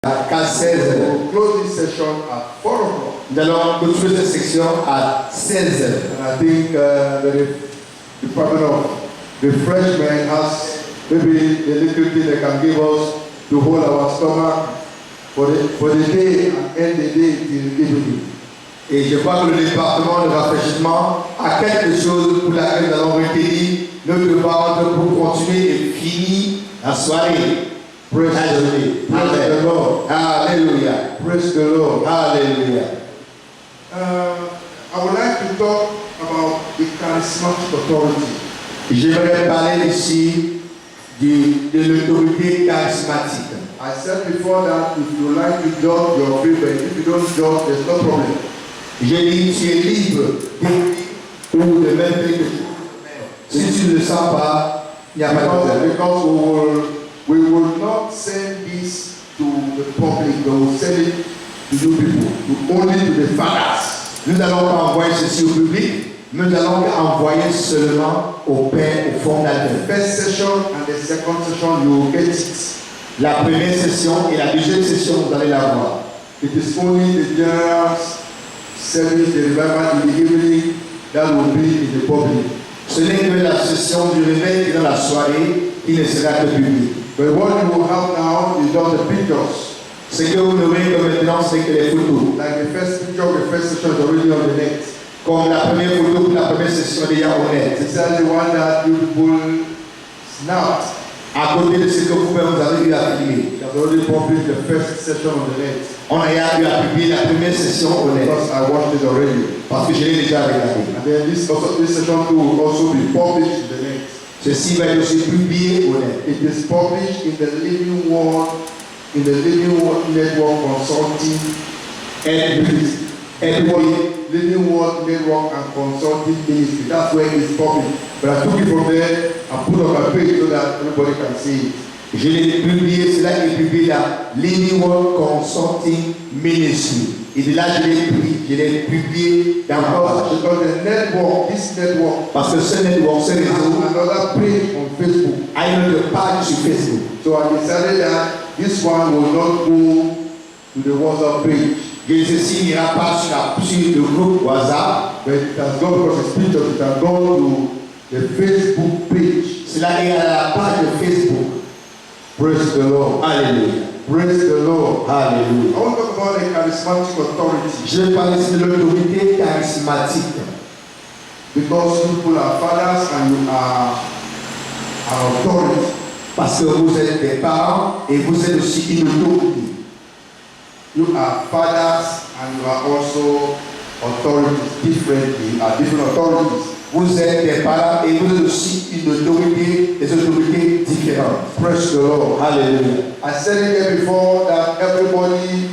qu'à 16h. We'll close this session at 4 o'clock. Nous allons clôturer cette section à 16h. And I think the Department of Refreshment has maybe a little thing they can give us to hold our stomach for the day and end the day till evening. Et je crois que le département de rafraîchissement a quelque chose pour laquelle nous allons retenir notre ventre pour continuer et finir la soirée. Praise the Lord. Alléluia. Praise the Lord. Alléluia. I would like to talk about the charismatic authority. J'aimerais parler ici de l'autorité charismatique. I said before that if you like to judge your favorite, if you don't judge, there's no problem. J'ai dit, tu es libre ou de même quelque chose. Si tu ne le sens pas, il n'y a pas de problème. Because we will not send this to the public, we will send it to you people, only to the fathers. Nous n'allons pas envoyer ceci au public, nous allons envoyer seulement au Père, au fondateur. The first session and the second session, you will get it. La première session et la deuxième session, vous allez la voir. It is only the general service, the revival in the evening, that will be in the public. Ce n'est que la session du réveil et dans la soirée qui ne sera que publique. But what you will have now is just the pictures. Ce que vous n'aurez que maintenant, c'est que les photos. Like the first picture of the first session is already on the net. Comme la première photo pour la première session déjà au net. It's the one that you people snapped. À côté de ce que vous-même vous avez eu à filmer. It has already published the first session on the net. On a eu à publier la première session au net. Because I watched it already. Parce que je l'ai déjà regardé. And then this session too will also be published in the net. Ceci va être aussi publié au net. It is published in the Living Word Network Consulting Living Word Network and Consulting Ministry. That's where it's published. But I took it from there and put on my page so that everybody can see it. Je l'ai publié, cela est publié là, Living Word Consulting Ministry. Et de là, je l'ai publié dans ma page. Because the network, this network, Parce que ce network, ce réseau, another page on Facebook. a une autre page sur Facebook. So I decided that this one will not go to the WhatsApp page. Et ceci n'ira pas sur le groupe WhatsApp. But it has gone because it's pictures, it has gone to the Facebook page. Cela est à la page de Facebook. Praise the Lord. Alléluia. Praise the Lord. Alléluia. I want to talk about the charismatic authority. Je vais parler de l'autorité charismatique. Because you people are fathers and you are authority. Parce que vous êtes des parents et vous êtes aussi une autorité. You are fathers and you are also authorities differently, are different authorities. Vous êtes des parents et vous êtes aussi une autorité, des autorités différentes. Praise the Lord. Alléluia. I said it here before that everybody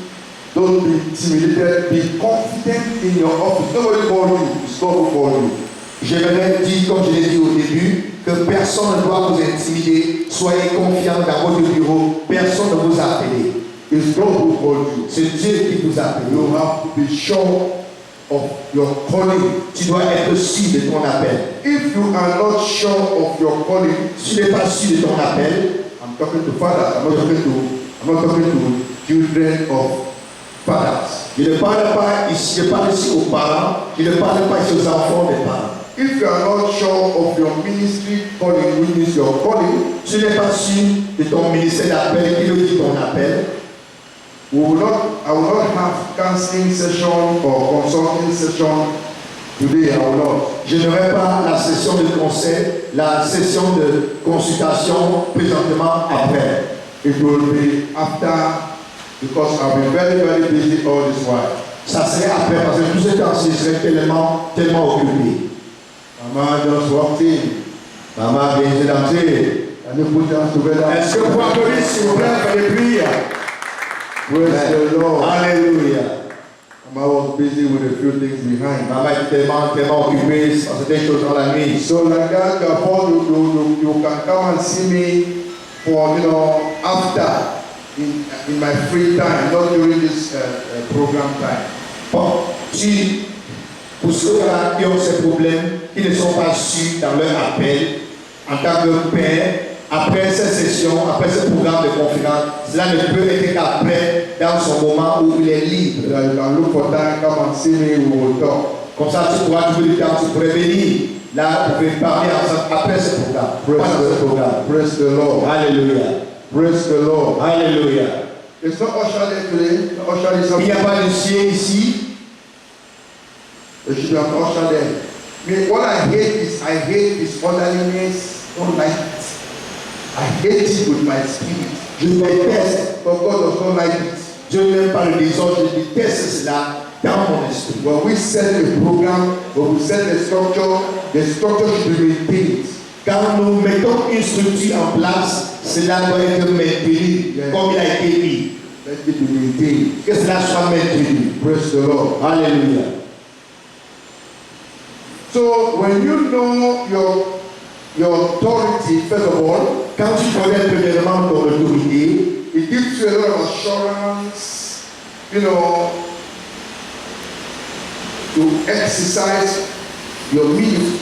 don't be intimidated, be confident in your office. Nobody call you, it's God who call you. J'aimerais dire, comme je l'ai dit au début, que personne ne doit vous intimider. Soyez confiants dans votre bureau. Personne ne vous a appelé. It's God who called you. C'est Dieu qui vous a appelé. You have to be sure of your calling. Tu dois être sûr de ton appel. If you are not sure of your calling, Si tu n'es pas sûr de ton appel, I'm talking to fathers. I'm not talking to children of fathers. je ne parle pas ici, je parle ici aux parents, je ne parle pas ici aux enfants des parents. If you are not sure of your ministry calling, which is your calling, Si tu n'es pas sûr de ton ministère d'appel, qui nous dit ton appel, I will not have counseling session or consulting session today. I will not. je n'aurai pas la session de conseil, la session de consultation présentement après. It will be after, because I've been very, very busy all this while. Ça serait après, parce que tout ce temps-ci, je serais tellement occupé. Mama just walked in. Maman vient d'entrer. Can you put them together? Est-ce que vous applaudissez, s'il vous plaît, faire des prières? Praise the Lord. Alléluia. Mama was busy with a few things behind. Maman est tellement occupée par des choses dans la nuit. So like that, therefore you can come and see me for after in my free time, not during this program time. Bon, pour ceux-là qui ont ces problèmes, qui ne sont pas sûrs dans leur appel, en tant que père, après cette session, après ce programme de conférence, cela ne peut être qu'après dans son moment où il est libre. You can look for time, come and see me, we will talk. Comme ça, tu pourras trouver du temps, tu pourrais venir. Là, vous pouvez parler ensemble après ce programme. Praise the Lord. Alléluia. Praise the Lord. Alléluia. It's not usher there today. The usher is up. Il n'y a pas de chien ici. There should be an usher there. What I hate is orderliness. Don't like it. I hate it with my spirit. Je déteste. But God does not like it. Je n'aime pas le désordre, je déteste cela dans mon esprit. When we set a program, when we set a structure, the structure should be maintained. Quand nous mettons une structure en place, cela doit être maintenu comme il a été dit. Let it be maintained. Que cela soit maintenu. Praise the Lord. Alléluia. So when you know your authority, first of all, Quand tu connais premièrement ton autorité, it gives you a lot of assurance, you know, to exercise your ministry.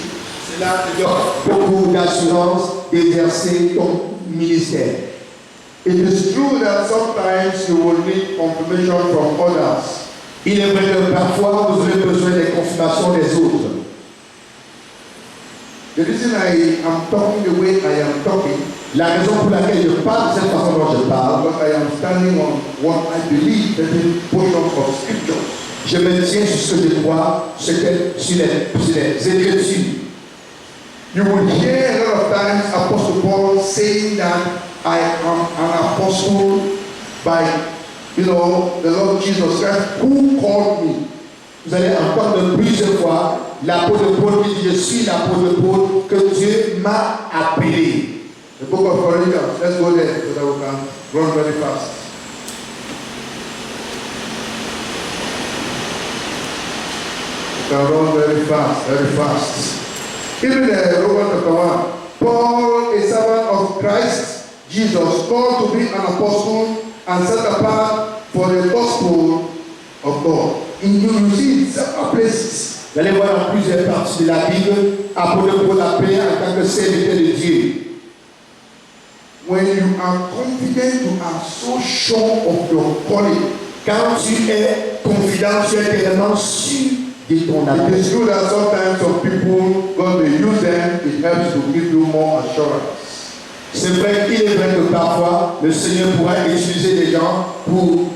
cela te donne beaucoup d'assurance d'exercer ton ministère. It is true that sometimes you will need confirmation from others. Il est vrai que parfois vous aurez besoin des confirmations des autres. The reason I am talking the way I am talking, La raison pour laquelle je parle de cette façon dont je parle, because I am standing on what I believe, certain portions of scriptures. je me tiens sur ce que je crois, sur les Écritures. You will hear a lot of times Apostle Paul saying that I am an apostle by, the Lord Jesus Christ, who called me. Vous allez entendre plusieurs fois l'apôtre Paul qui dit, je suis l'apôtre Paul que Dieu m'a appelé. The book of Corinthians, let's go there so that we can run very fast. We can run very fast, very fast. Even Romans chapter 1, Paul, a servant of Christ Jesus, called to be an apostle and set apart for the gospel of God. You see in several places. Vous allez voir dans plusieurs parties de la Bible, apôtre Paul appelé en tant que serviteur de Dieu. When you are confident, you are so sure of your calling. Quand tu es confident, tu es tellement sûr de ton It appel. is true that sometimes some people, God may use them, it helps to give you more assurance. C'est vrai qu'il est vrai que parfois le Seigneur pourra utiliser des gens pour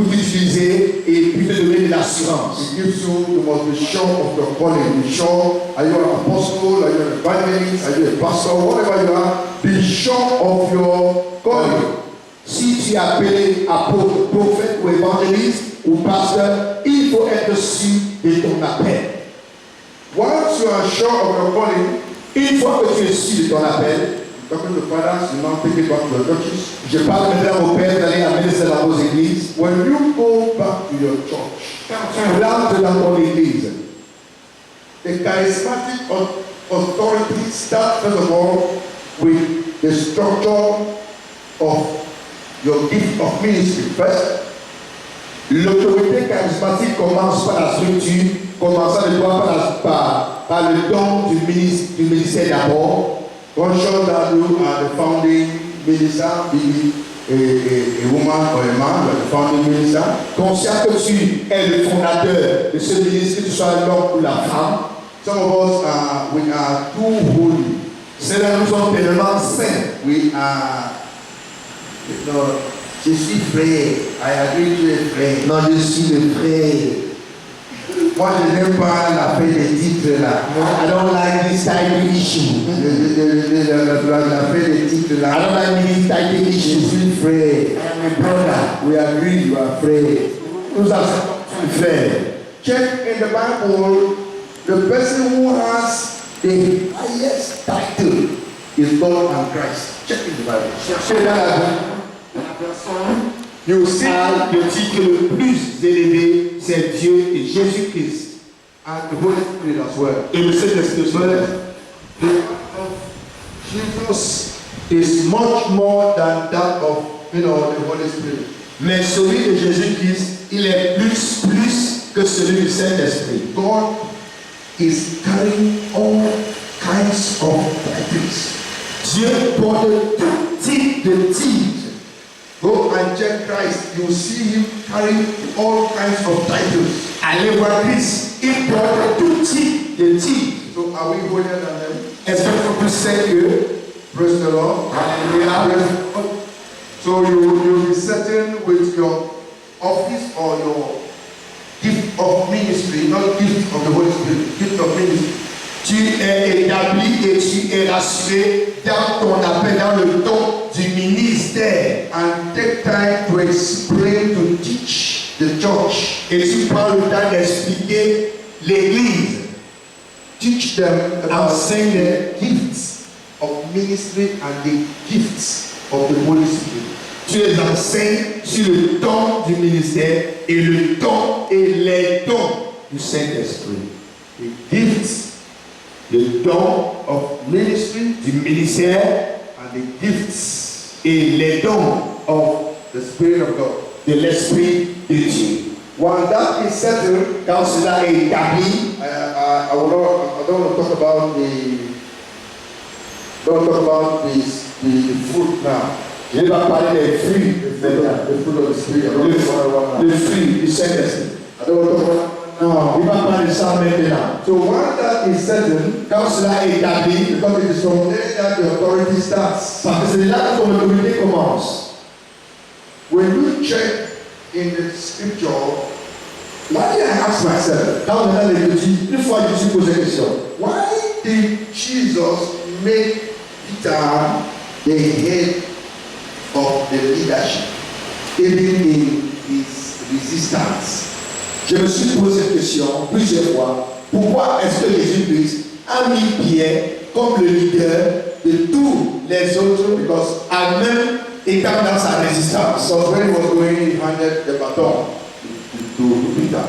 t'utiliser et puis te donner de l'assurance. It gives you must be sure of your calling. Be sure, are you an apostle, are you an evangelist, are you a pastor, whatever you are, be sure of your calling. Si tu es appelé apôtre, prophète ou évangéliste ou pasteur, il faut être sûr de ton appel. Once you are sure of your calling, Une fois que tu es sûr de ton appel, talking to fathers, you now take it back to the churches. je parle maintenant au Père d'aller amener cela aux églises. When you go back to your church, Quand tu rentres dans ton église, the charismatic authority starts first of all with the structure of your gift of ministry first. l'autorité charismatique commence par la structure, commençant de toi par le don du ministère d'abord. Conscious that you are the founding minister, be a woman or a man, but the founding minister. Conscient que tu es le fondateur de ce ministère, que tu sois l'homme ou la femme. Some of us we are too holy. Cela nous sommes tellement saints. We are, je suis frère. I agree to a frère. Non, je suis le frère. Moi, je n'aime pas l'affaire des titres là. I don't like this title issue. L'affaire des titres I là. don't like this title Je issue. suis frère. I am a brother. We agree, you are frère. Nous avons frère. Check in the Bible, the person who has the highest title is God and Christ. Check in the Bible. Cherchez dans la personne. You see, Le titre le plus élevé, c'est Dieu et Jésus-Christ. and the Holy Spirit as well. Et le Saint-Esprit aussi. The act of Jesus is much more than that of the Holy Spirit. Mais celui de Jésus-Christ, il est plus que celui du Saint-Esprit. God is carrying all kinds of titles. Dieu porte tout type de titres. Go and check Christ. You will see him carrying all kinds of titles. Allez voir Christ, il porte tout type de titres. So are we holier than them? Est-ce qu'on est plus saint qu'eux? Praise the Lord. Alléluia. So you'll be certain with your office or your gift of ministry, not gift of the Holy Spirit, gift of ministry. Tu es établi et tu es rassuré dans ton appel, dans le don du ministère. And take time to explain, to teach the church. Et tu prends le temps d'expliquer l'Église. Teach them about Enseigne the gifts of ministry and the gifts of the Holy Spirit. Tu les enseignes sur le don du ministère et le don et les dons du Saint-Esprit. The gifts Le don of ministry du ministère and the gifts et les dons of the Spirit of God. de l'Esprit de Dieu. When that is settled, Quand cela est établi, I don't want to talk about the fruit now. je vais parler des fruits, The fruit of the Spirit. I don't want to talk about le now. fruit du Saint-Esprit. I don't want to talk about Non, il va parler de ça maintenant. So when that is settled, Quand cela est établi, because it is from there that the authority starts. parce que c'est là que ton autorité commence. When you check in the scripture, why did I ask myself, Quand on a les petits, une fois je me suis posé la question. why did Jesus make Peter the head of the leadership, even in his resistance? Je me suis posé cette question plusieurs fois. Pourquoi est-ce que Jésus-Christ a mis Pierre comme le leader de tous les autres, because à même étant dans sa résistance? So when he was going, he handed the baton to Peter.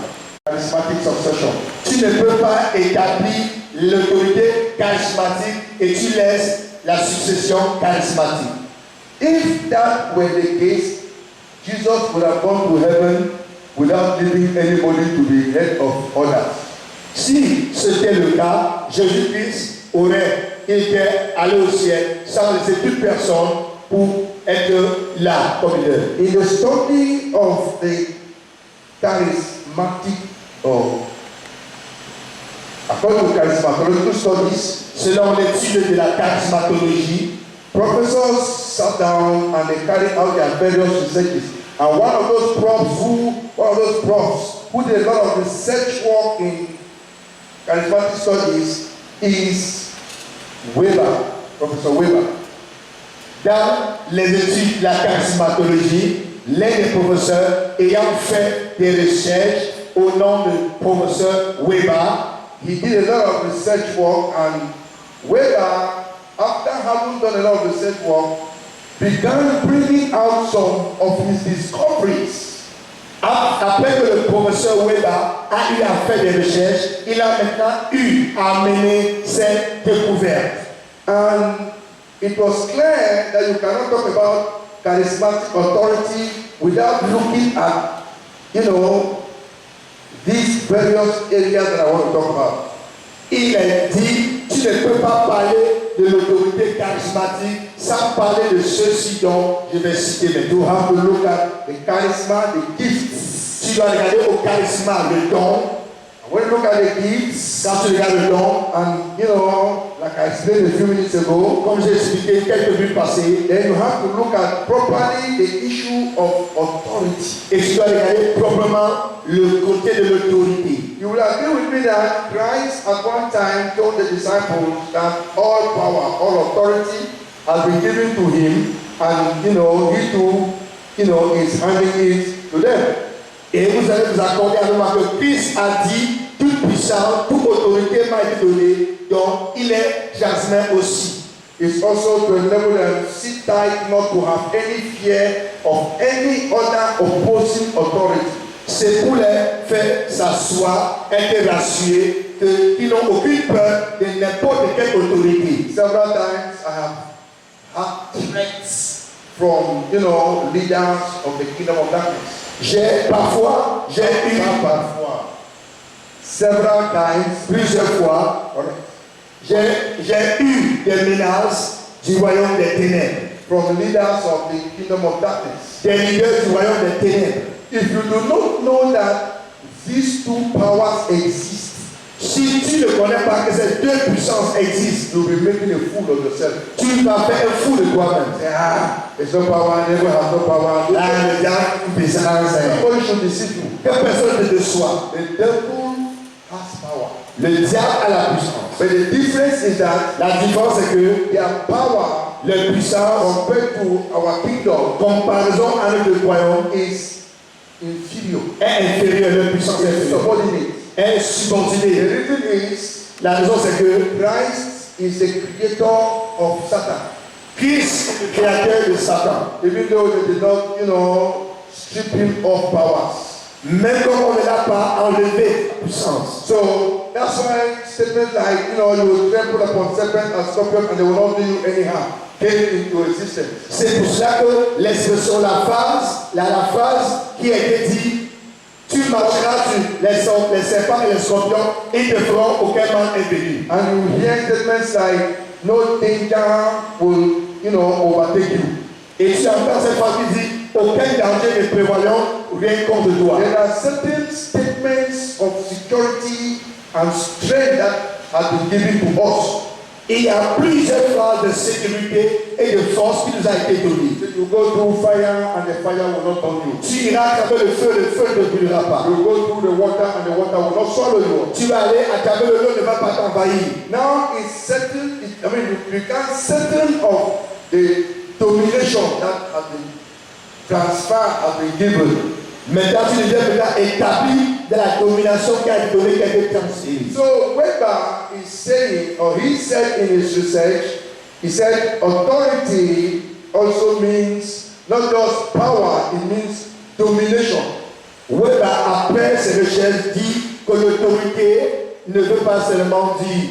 Charismatic succession. Tu ne peux pas établir l'autorité charismatique et tu laisses la succession charismatique. If that were the case, Jesus would have gone to heaven without leaving anybody to be head of others. Si c'était le cas, Jésus-Christ aurait été allé au ciel sans laisser toute personne pour être là comme leader. In the study of the charismatic, or according to charismatological studies, Selon l'étude de la charismatologie, professors sat down and they carried out their various researches. And one of those profs who did a lot of research work in charismatic studies is Weber, Professor Weber. dans les études de la charismatologie, l'un des professeurs ayant fait des recherches au nom de professeur Weber, He did a lot of research work, and Weber, after having done a lot of research work, began bringing out some of his discoveries. après que le professeur Weber a eu à faire des recherches, il a maintenant eu à mener ses découvertes. And it was clear that you cannot talk about charismatic authority without looking at, these various areas that I want to talk about. Il est dit, tu ne peux pas parler de l'autorité charismatique sans parler de ceux-ci dont je vais citer maintenant. You have to look at the charisma, the gifts. Tu dois regarder au charisme, le don. When you look at the gifts, Quand tu regardes le don, and like I explained a few minutes ago, comme j'ai expliqué quelques minutes passées, then you have to look at properly the issue of authority. et tu dois regarder proprement le côté de l'autorité. You will agree with me that Christ at one time told the disciples that all power, all authority has been given to him, and he too, is handing it to them. Et vous allez vous accorder avec moi que Christ a dit, toute puissance, toute autorité m'a été donnée, donc il est jasmin aussi. It's also to enable them sit tight, not to have any fear of any other opposing authority. C'est pour les faire s'asseoir, être rassurés, qu'ils n'ont aucune peur de n'importe quelle autorité. Several times I have had threats from, leaders of the kingdom of darkness. Parfois, Several times, plusieurs fois, j'ai eu des menaces du royaume des ténèbres. from leaders of the kingdom of darkness. des leaders du royaume des ténèbres. If you do not know that these two powers exist, Si tu ne connais pas que ces deux puissances existent, you'll be making a fool of yourself. tu vas faire un fou de toi-même. Say, there's no power, never has no power. Là, le diable puissance. Nobody should deceive you. Que personne ne te soit. The devil has power. Le diable a la puissance. But the difference is that La différence c'est que their power la puissance, compared to our kingdom comparaison à notre royaume, is inferior. est inférieure. La puissance est inférieure. Subordinate. Est The subordonnée. reason is La raison c'est que Christ is the creator of Satan. Christ est le créateur de Satan. Even though they did not, strip him of powers. Même comme on ne l'a pas enlevé puissance. So that's why statements like, you will trample upon serpents and scorpions and they will not do you any harm came into existence. C'est pour cela que l'expression la phrase qui a été dit, tu marcheras sur les serpents et les scorpions, ils ne feront aucun mal invenu. And you hear statements like, no danger will, overtake you. Et tu entends cette phrase qui dit, aucun danger ne prévoyant rien contre toi. There are certain statements of security and strength that have been given to us. Il y a plusieurs phrases de sécurité et de force qui nous a été données. You go through fire and the fire will not burn you. Tu iras à travers le feu ne brûlera pas. You go through the water and the water will not swallow you. Tu vas aller à travers l'eau ne va pas t'envahir. Now it's certain, you can't certain of the domination that has been transferred, has been given. Maintenant, tu deviens maintenant établi de la domination qui a été donnée, qui a été transférée. So Weber is saying, or he said in his research, he said authority also means not just power, it means domination. Weber, après ses recherches, dit que l'autorité ne veut pas seulement dire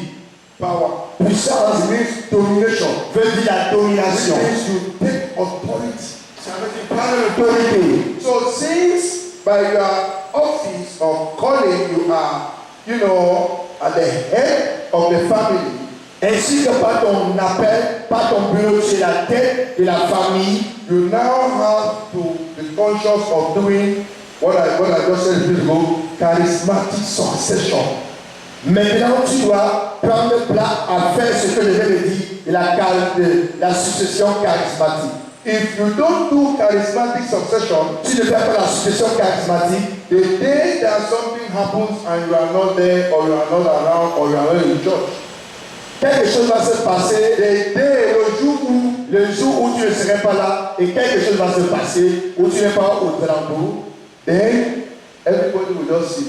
Power. puissance, It means domination. veut dire la It domination. means you take authority. Ça veut dire prendre l'autorité. So since by your office of calling you are, at the head of the family, Ainsi que par ton appel, par ton bureau, tu es la tête de la famille. you now have to be conscious of doing what I just said a minute ago, charismatic succession. Maintenant, tu dois prendre plat à faire ce que je viens de dire de la succession charismatique. If you don't do charismatic succession, Tu ne fais pas la succession charismatique. the day that something happens and you are not there, or you are not around, or you are not in church, Quelque chose va se passer the day, le jour où tu ne serais pas là et quelque chose va se passer où tu n'es pas au alentour. then everybody will just sit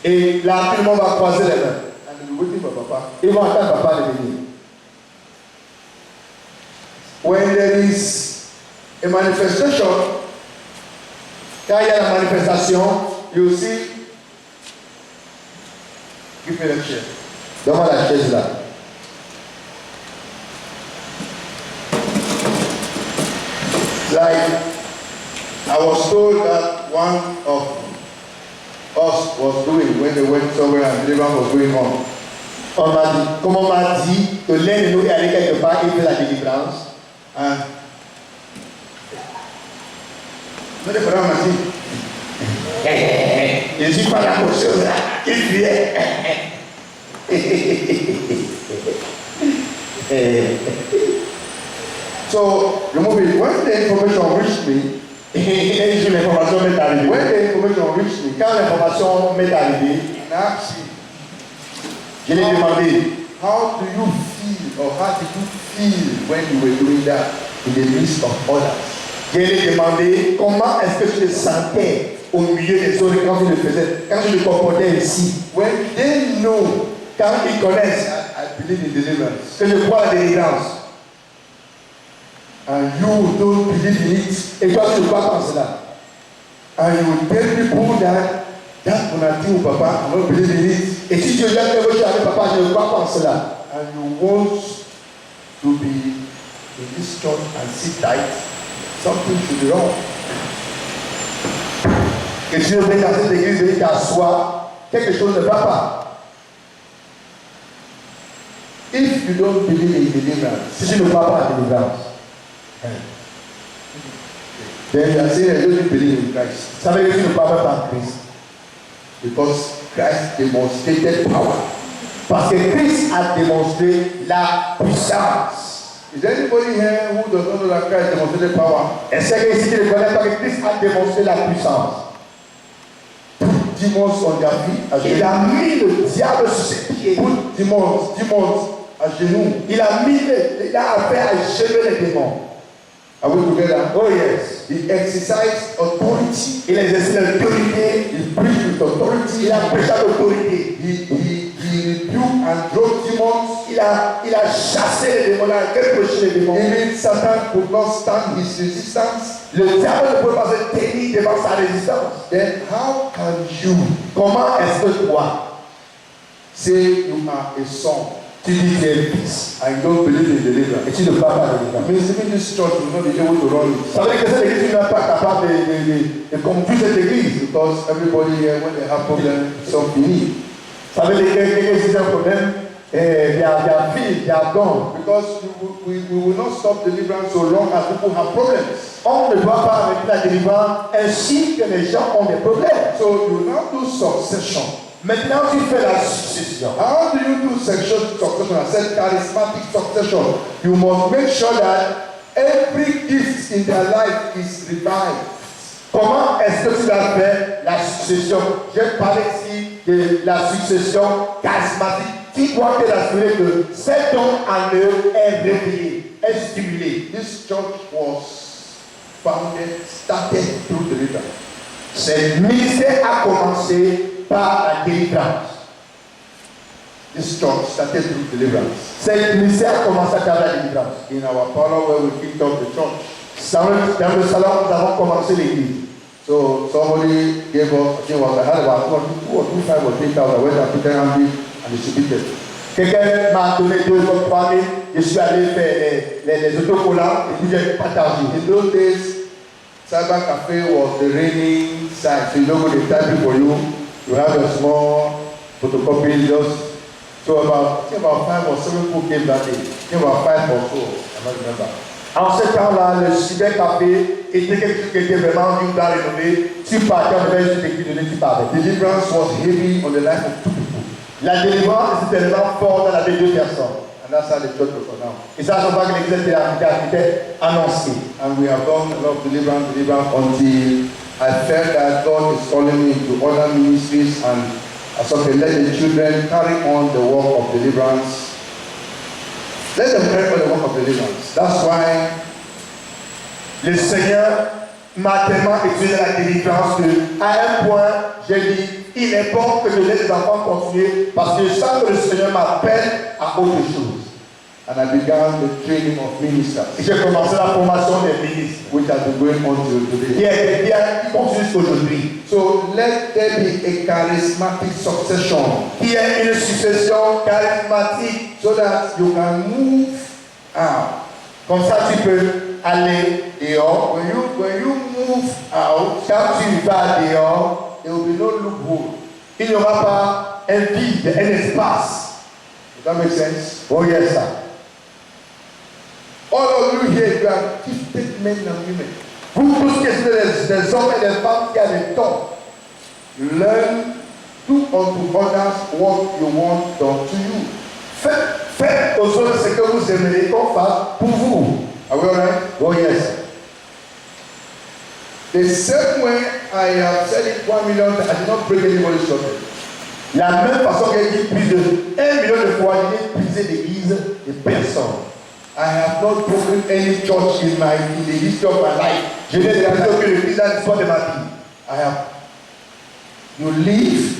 Et là, tout le monde va croiser les mains. and be waiting for Papa. Ils vont attendre papa de venir. When there is a manifestation, Quand il y a la manifestation, you see, give me the chair. donne-moi la chaise là. Like I was told that one of us was doing when they went somewhere and deliverance was going on. On m'a dit, comme on m'a dit que l'un de nous est allé quelque part et fait la délivrance. And not the brother Martin. Je ne suis pas la même chose là. Il fuyait. So remove it. When the information reached me, Et je l'information m'est arrivée. when the information reached me, Quand l'information m'est arrivée, and I asked him, je l'ai demandé, how do you feel, or how did you feel when you were doing that in the midst of others? je lui ai demandé comment est-ce que tu te sentais au milieu des autres quand tu le faisais, quand tu le comportais ici, When they know quand ils connaissent that I believe in deliverance, que je crois à la délivrance and you don't believe in it, et toi tu ne crois pas en cela. and you tell people that Bonati or Papa, I don't believe in it, Et si Dieu vient que je avec papa, je ne crois pas en cela. and you want to be in this church and sit tight, something should be wrong. Et tu viens dans cette église et t'assois, quelque chose ne va pas. If you don't believe in deliverance, Si tu ne crois pas à la délivrance, then you are saying I don't believe in Christ. Ça veut dire que tu ne crois pas en Christ. Because Christ demonstrated power. Parce que Christ a démontré la puissance. Is there anybody here who does not know that Christ demonstrated power? Est-ce que ici tu ne connais pas que Christ a démontré la puissance? Demons on their feet, à Il genoux. a mis le diable sur ses pieds. Put demons à genoux. Il a fait à genoux les démons. Are we together? Oh yes. He exercised authority. Il exerce l'autorité. He preached with authority. Il a prêché à l'autorité. He rebuked and drove demons. Il a chassé les démons. Il a reproché les démons. Even Satan could not stand his resistance. Le diable ne peut pas se tenir devant sa résistance. Then how can you Comment est-ce que toi, say you are a son tu dis tu es fils and you don't believe in deliverance? et tu ne parles pas de I délivrance? mean, even this church will not be able to run it. Ça veut dire que cette église n'est pas capable de conduire cette église. Because everybody here, when they have problems, something. Ça veut dire que si c'est un problème, il y a fils, il y a don. Because we will not stop deliverance so long as people have problems. On ne doit pas arrêter la délivrance ainsi que les gens ont des problèmes. So you now do succession. Maintenant, tu fais la succession. How do you do succession? I said charismatic succession. You must make sure that every gift in their life is revived. Comment est-ce que tu vas faire la succession? J'ai parlé ici de la succession charismatique. Tu dois te rassurer que cet don en eux est réveillé, est stimulé. This church was started through deliverance. Ce ministère a commencé par la délivrance. This church started through deliverance. Ce ministère a commencé par la délivrance. In our parlor where we kicked off the church. Dans le salon, nous avons commencé l'église. So somebody gave us, I had about 2 or 5 or 3,000. I went and put them handy and distributed. Quelqu'un m'a donné 2 ou 3 000. Je suis allé faire les autocollants et puis j'ai partagé. In those days, Cyber Cafe was the reigning site. So you don't go to type it for you. You have a small photocopy. Just so about 5 or 7 people came that day. About 5 or so. I don't remember. En ce temps-là, le cybercafé était quelque chose qui était vraiment une dans rénové. Tu partais, on avait juste écrit de tu partais. Deliverance was heavy on the life of 2 people. La délivrance était vraiment forte dans la vie de 2 personnes. And that's how the church was announced. Et ça, je vois que l'église était annoncée. And we have done a lot of deliverance until I felt that God is calling me to other ministries, and I said, okay, let the children carry on the work of deliverance. Let them carry on the work of deliverance. That's why le Seigneur m'a tellement utilisé la délivrance qu'à un point, j'ai dit, il est bon que je laisse les enfants continuer parce que je sens que le Seigneur m'appelle à autre chose. And I began the training of ministers. Et j'ai commencé la formation des ministres. Which has been going on till today. Qui continue jusqu'aujourd'hui. So let there be a charismatic succession. Il y a une succession charismatique. So that you can move out. Comme ça tu peux aller dehors. When you move out, quand tu vas dehors, there will be no loophole. Il n'y aura pas un vide, un espace. Does that make sense? Oh yes, sir. All of you here, you are gifted men and women. Vous tous qui êtes des hommes et des femmes qui avez des dons. Learn, do unto others what you want done to you. Faites aux autres ce que vous aimeriez qu'on fasse pour vous. Are we alright? Oh yes. The same way I have said it 1 million, I did not break anybody's subject. La même façon qu'il dit plus de 1 million de fois, il est brisé l'église de personne. I have not broken any church in the history of my life. Je n'ai jamais aucune église dans l'histoire de ma vie. I have. You leave.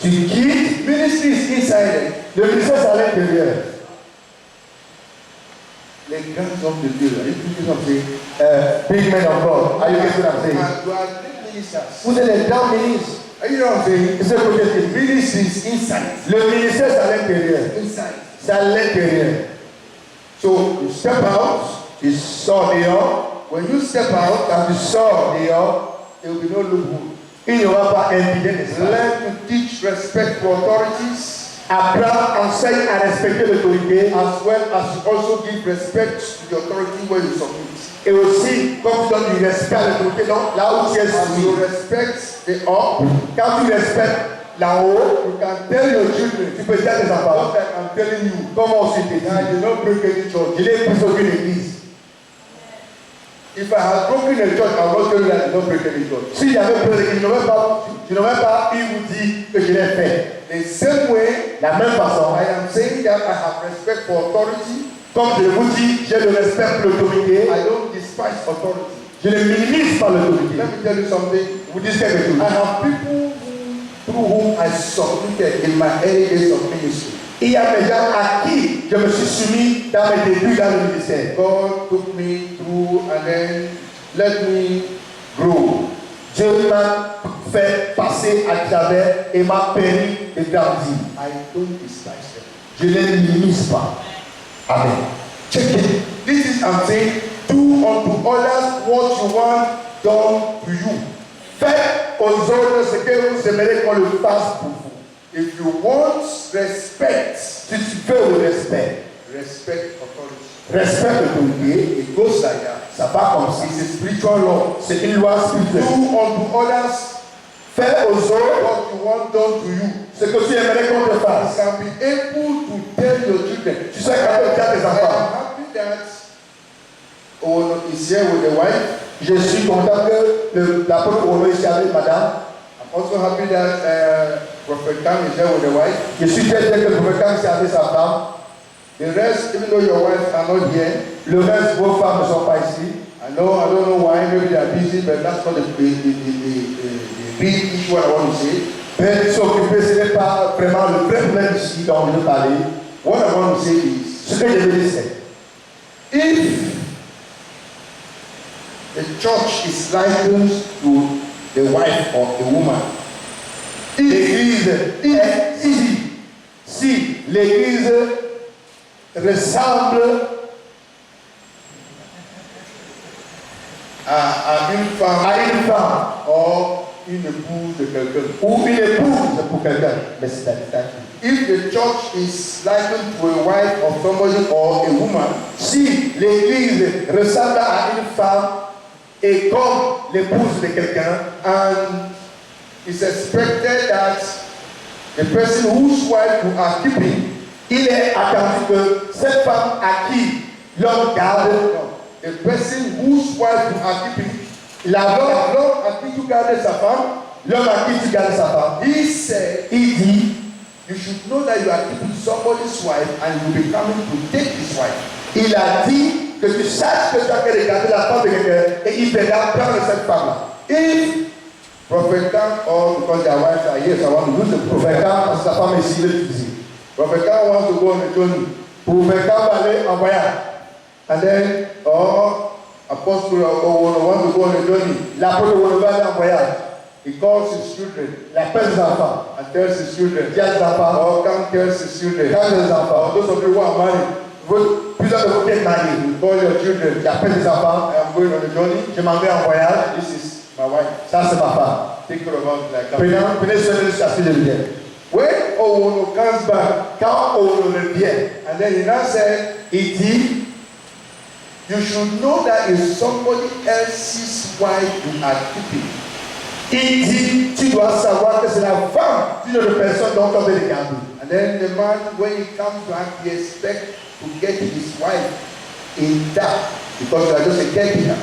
Tu quittes. Ministry is inside. Le ministère c'est à l'intérieur. Les grands hommes de Dieu, là, ils sont saying, big men of God. Are you getting what I'm saying? You are great ministers. Vous êtes les grands ministres. Are you know what I'm saying? C'est ce que je dis. Ministry is inside. Le ministère c'est à l'intérieur. Inside. C'est à l'intérieur. So you step out. Tu sors dehors. When you step out, Quand tu sors dehors, there will be no loophole. il n'y aura pas un vide d'espace. Learn to teach respect to authorities. Apprends, enseigne à respecter l'autorité. as well as you also give respect to the authority where you submit. Et aussi, comme tu donnes du respect à l'autorité, donc là où tu es As you soumis. respect the up, Quand tu respectes là-haut, you can tell your children, tu peux dire à tes enfants, what I'm telling you, comme on s'est dit, I did not break any church. je n'ai plus aucune église. If I had broken a church, I would not tell you that I did not break any church. Si j'avais pris l'église, je n'aurais pas pu vous dire que je l'ai fait. The same way, La même façon, I am saying that I have respect for authority. comme je vous dis, j'ai le respect pour l'autorité. I don't despise authority. Je ne minimise pas l'autorité. Let me tell you something. Vous dites quelque chose. I have people through whom I submitted in my early days of ministry. Il y a des gens à qui je me suis soumis dans mes débuts dans le ministère. God took me through and then let me grow. Dieu m'a fait passer à travers et m'a permis de grandir. I don't despise them. Je ne les minimise pas. Amen. Check it. This is I'm saying, do unto others what you want done to you. Faites aux autres ce que vous aimeriez qu'on le fasse pour vous. If you want respect, Si tu veux le respect, respect authority. respecte l'autorité, It goes like that. ça va comme ça. It's a spiritual law. C'est une loi Do spirituelle. unto others Fais aux autres what you want done to you. ce que tu aimerais qu'on te You fasse. can be able to tell your children. Tu sais capable de dire à tes I am enfants. happy that Ono is here with the wife. Je suis content que l'apôtre Ono est ici avec madame. I'm also happy that Prophet Tam is here with the wife. Je suis très bien que le prophète est avec sa femme. The rest, even though your wives are not here, Le reste, vos femmes ne sont pas ici. I don't know why, maybe they are busy, but that's not the big issue I want to say. Mais s'occuper, ce n'est pas vraiment le vrai problème ici dont je veux parler. What I want to say is, Ce que je veux dire, c'est if the church is likened to the wife of a woman, l'église est ici. Si l'église ressemble à une femme à une femme or une épouse de quelqu'un. ou une épouse pour quelqu'un, mais c'est la dictature. If the church is likened to a wife of somebody or a woman, Si l'église ressemble à une femme et comme l'épouse de quelqu'un, and it's expected that the person whose wife you are keeping, il est attendu que cette femme à qui l'homme garde, the person whose wife you are keeping, l'homme à qui tu gardes sa femme, l'homme à qui tu gardes sa femme, he said, il dit, you should know that you are keeping somebody's wife and you'll be coming to take his wife. il a dit que tu saches que tu as regarder la femme de quelqu'un et il viendra prendre cette femme-là. If Prophet Tam, or because their wives are here, so I want to use the Prophet prophet. Tam, parce que sa femme est ici, il dit. Prophet Tam wants to go on a journey, Prophet Tam va aller en voyage. and then, or Apostle or want to go on a journey, L'apôtre va aller en voyage. he calls his children Il appelle ses enfants. and tells his children, Il dit à ses enfants, or come tells his children, quand les enfants, those of you who are married, plusieurs de vous qui êtes mariés, you call your children, il appelle ses enfants, I am going on a journey, je m'en vais en voyage, this is my wife, ça c'est ma femme. take her about like that. Prenez soin de jusqu'à ce que je vienne. When Owono comes back, Quand on revient, and then he now said, il dit, you should know that it's somebody else's wife you are keeping. il dit, tu dois savoir que c'est la femme d'une autre personne dont on veut les garder. And then the man, when he comes back, he expects to get his wife intact because you are just a caretaker.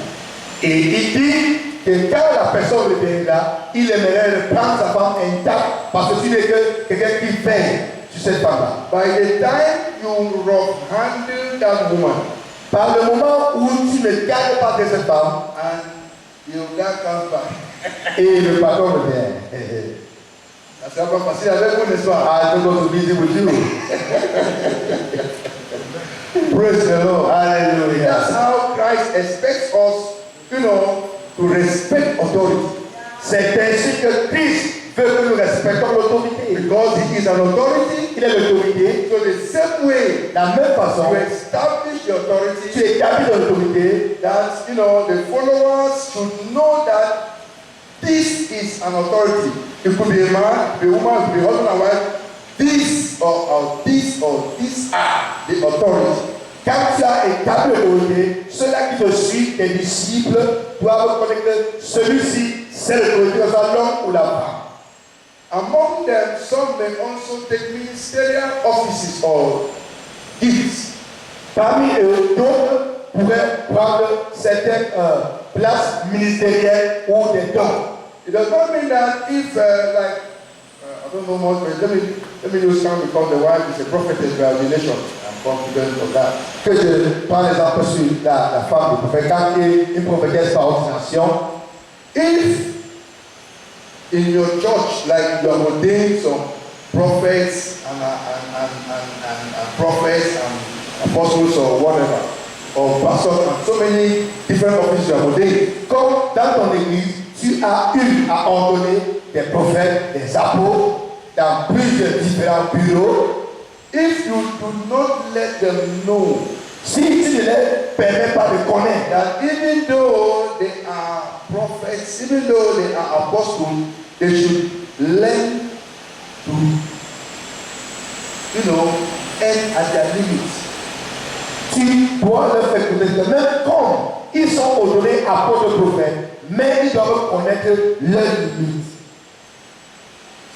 Et il dit que quand la personne reviendra, il aimerait prendre sa femme intacte parce que tu n'es que quelqu'un qui veille sur cette femme-là. By the time you rough-handle that woman, Par le moment où tu ne gardes pas de cette femme, and your guy comes back, et le patron revient. ça sera pas facile avec vous, n'est-ce pas? I don't go to visit with you. Praise the Lord. That's Hallelujah. how Christ expects us, to respect authority. C'est ainsi que Christ veut que nous respectons l'autorité. Because he is an authority, Il est l'autorité. so the same way De la même façon, to establish the tu authority, établis l'autorité. that the followers should know that this is an authority. It could be a man, it could be a woman, it could be a husband and wife. this or this are the authority. Quand tu as établi l'autorité, ceux-là qui te suivent, tes disciples, doivent connaître que celui-ci, c'est l'autorité, que ce soit l'homme ou la femme. Among them, some may also take ministerial offices or gifts. Parmi eux, d'autres pourraient prendre certaines places ministérielles ou des dons. It does not mean that if, I don't know much, but let me use some because the wife is a prophetess by ordination. I'm confident of that. Que je prends l'exemple sur la femme du prophète, quand il est une prophétesse par ordination. If in your church, like you have ordained some prophets and prophets and apostles or whatever, or pastors and so many different offices you have ordained. Comme dans ton église, tu as eu à ordonner des prophètes, des apôtres, dans plusieurs différents bureaux. If you do not let them know Si tu ne les permets pas de connaître, that even though they are prophets, even though they are apostles, they should learn to, end at their limits. tu dois leur faire connaître, même comme ils sont ordonnés apôtres prophètes, mais ils doivent connaître leurs limites.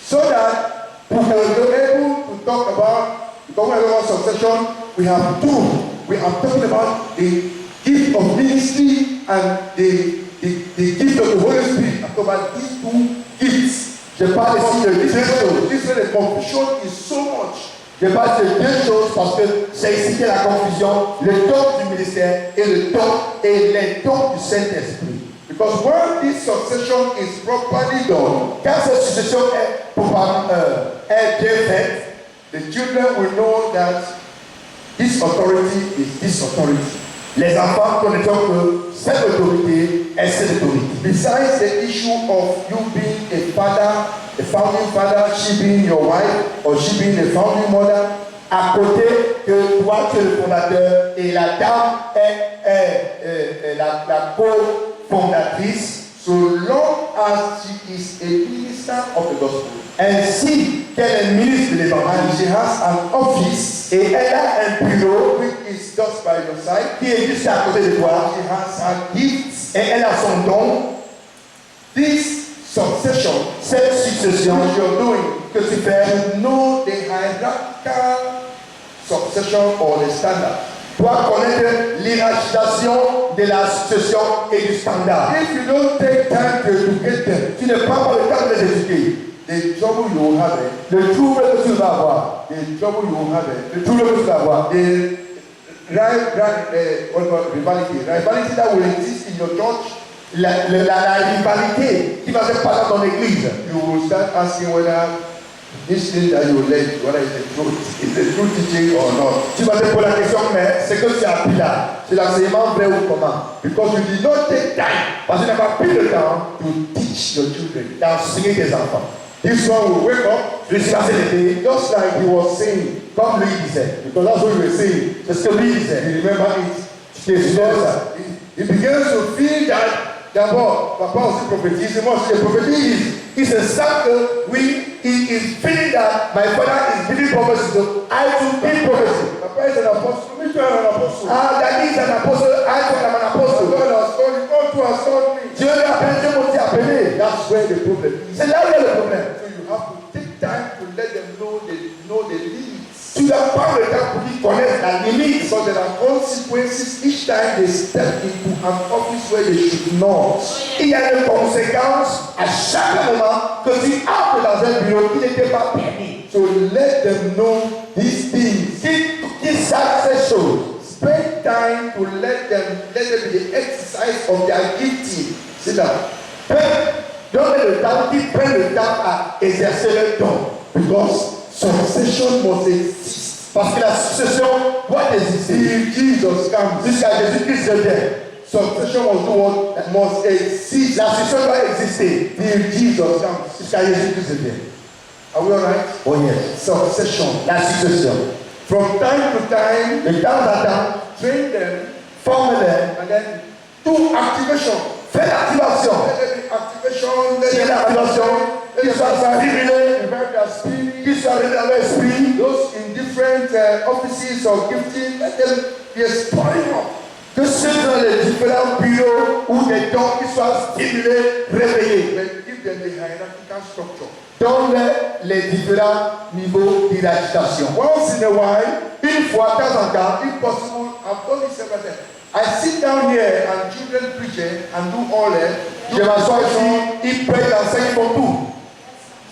So that we can be able to talk about, because when we talk about succession, we have two. We are talking about the gift of ministry and the gift of the Holy Spirit. I'm talking about these two gifts. Je parle ici de deux choses. This way the confusion is so much. Je parle de deux choses parce que c'est ici qu'il y a la confusion, le don du ministère et le don et les dons du Saint-Esprit. Because when this succession is properly done, Quand cette succession est bien faite, the children will know that this authority is this authority. les enfants connaîtront que cette autorité est cette autorité. Besides the issue of you being a father, a founding father, she being your wife, or she being a founding mother, À côté que toi tu es le fondateur et la dame est la co-fondatrice, so long as she is a minister of the gospel, ainsi qu'elle est ministre de and l'évangile she has an office et elle a un bureau which is just by your side, qui est juste à côté de toi she has her gifts, et elle a son don, this succession cette succession which you're doing, que tu fais you know the hierarchical succession or the standard. doit connaître l'hierarchisation de la succession et du standard. If you don't take time to educate them, Tu ne prends pas le temps de les éduquer. the trouble you will have, Le trouble que tu vas avoir, the trouble you will have, le trouble que tu vas avoir, the rivalry that will exist in your church, la rivalité qui va se passer dans ton église. you will start asking whether this thing that you learn, whether it's the true teaching or not. Tu vas te poser la question, mais ce que tu as appris là, c'est l'enseignement vrai ou comment? Because you did not take time Parce que tu n'as pas pris le temps to teach your children. d'enseigner tes enfants. This one will wake up Je suis passé l'été, just like he was saying, comme lui disait. because that's what he was saying. C'est ce que lui disait. You remember it? Tu te souviens de ça? He begins to feel that d'abord, papa aussi prophétise, moi aussi je prophétise. Il se sent que, oui, he is feeling that my father is giving prophecy, so I too give prophecy. Papa is an apostle, me too am an apostle. Ah, Daddy is an apostle, I too am an apostle. God has called you, God too has called me. Dieu l'a appelé, Dieu m'a appelé. That's where the problem is. C'est là où il y a le problème. So you have to take time to let them know the limits. Tu dois prendre le temps pour qu'ils connaissent la limite. Because there are consequences each time they step into an office where they should not. Il y a des conséquences à chaque moment que tu entres dans un bureau qui n'était pas permis. So let them know these things. Qu'ils savent ces choses. Spend time to let them be the exercise of their gifting. Sit down. Donne le temps, qu'ils prennent le temps à exercer le don. Because succession must exist. Parce que la succession doit exister. Till Jesus comes. Jusqu'à Jésus-Christ revient. Succession must do what? Must exist. La succession doit exister. Till Jesus comes. Jusqu'à Jésus-Christ revient. Are we alright? Oh yes. Succession. La succession. From time to time, De temps en temps, train them forme-les. and then do activation. Fais l'activation. Let there be activation. Let Fais there be l'activation. Let Qu'ils there soient be stimulés. revive their spirit. Qu'ils soient arrivés dans l'esprit, those in different offices or gifting, let them be spurring up. que ceux dans les différents bureaux ou des dons qui soient stimulés, réveillés. But give them the hierarchical structure. Dans les différents niveaux d'hierarchisation. Once in a while, Une fois, de temps en temps, if possible, I've done it several times. I sit down here and children preaching and do all that. je m'assois ici, ils prêtent, ils enseignent, ils font tout.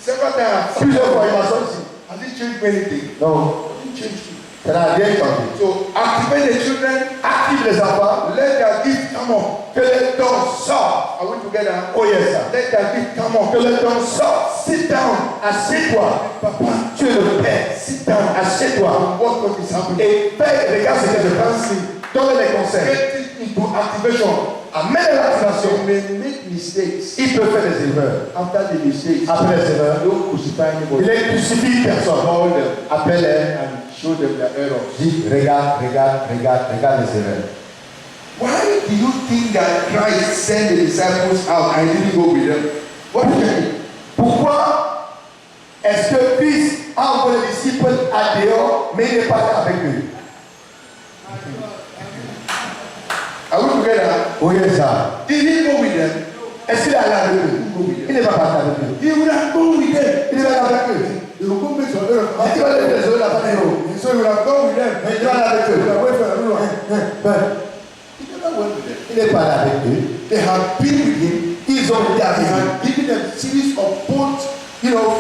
Several times. Plusieurs fois, ils m'assoient ici. Has it changed anything? Non, It didn't change. ça n'a rien changé. So activate the children, Active les enfants, let their gift come up. que les dons sortent. Are we together? Oh yes, sir. Let their gift come up. Que les dons sortent. Sit down, assieds-toi. Papa, Tu es le Père. Sit down, assieds-toi. what is happening? Et fais, regarde ce que je pense. Donne les conseils. Get it into activation. Amène l'activation. You may make mistakes. Il peut faire des erreurs. After the mistakes, Après les erreurs, don't crucify il anybody. est crucifie personne. Call them Appelle-les. and show them their errors. Dis, regarde les erreurs. Why do you think that Christ sent the disciples out and didn't go with them? What do you think? Pourquoi est-ce que Christ a envoyé les disciples à dehors, mais il n'est pas là avec eux? Are we together? Oui, ça. Did he go with them? Est-ce qu'il est allé avec eux? Il n'est pas parti avec eux. He would have gone with them. Il est allé avec eux. He would go make some errors. Il va aller avec eux là-bas. So he would have gone with them. Mais il va aller avec eux. He would have waited for everyone. Ben, He never went with them. il n'est pas là avec eux. They had been with him. Ils ont été He avec eux. had given them series of both,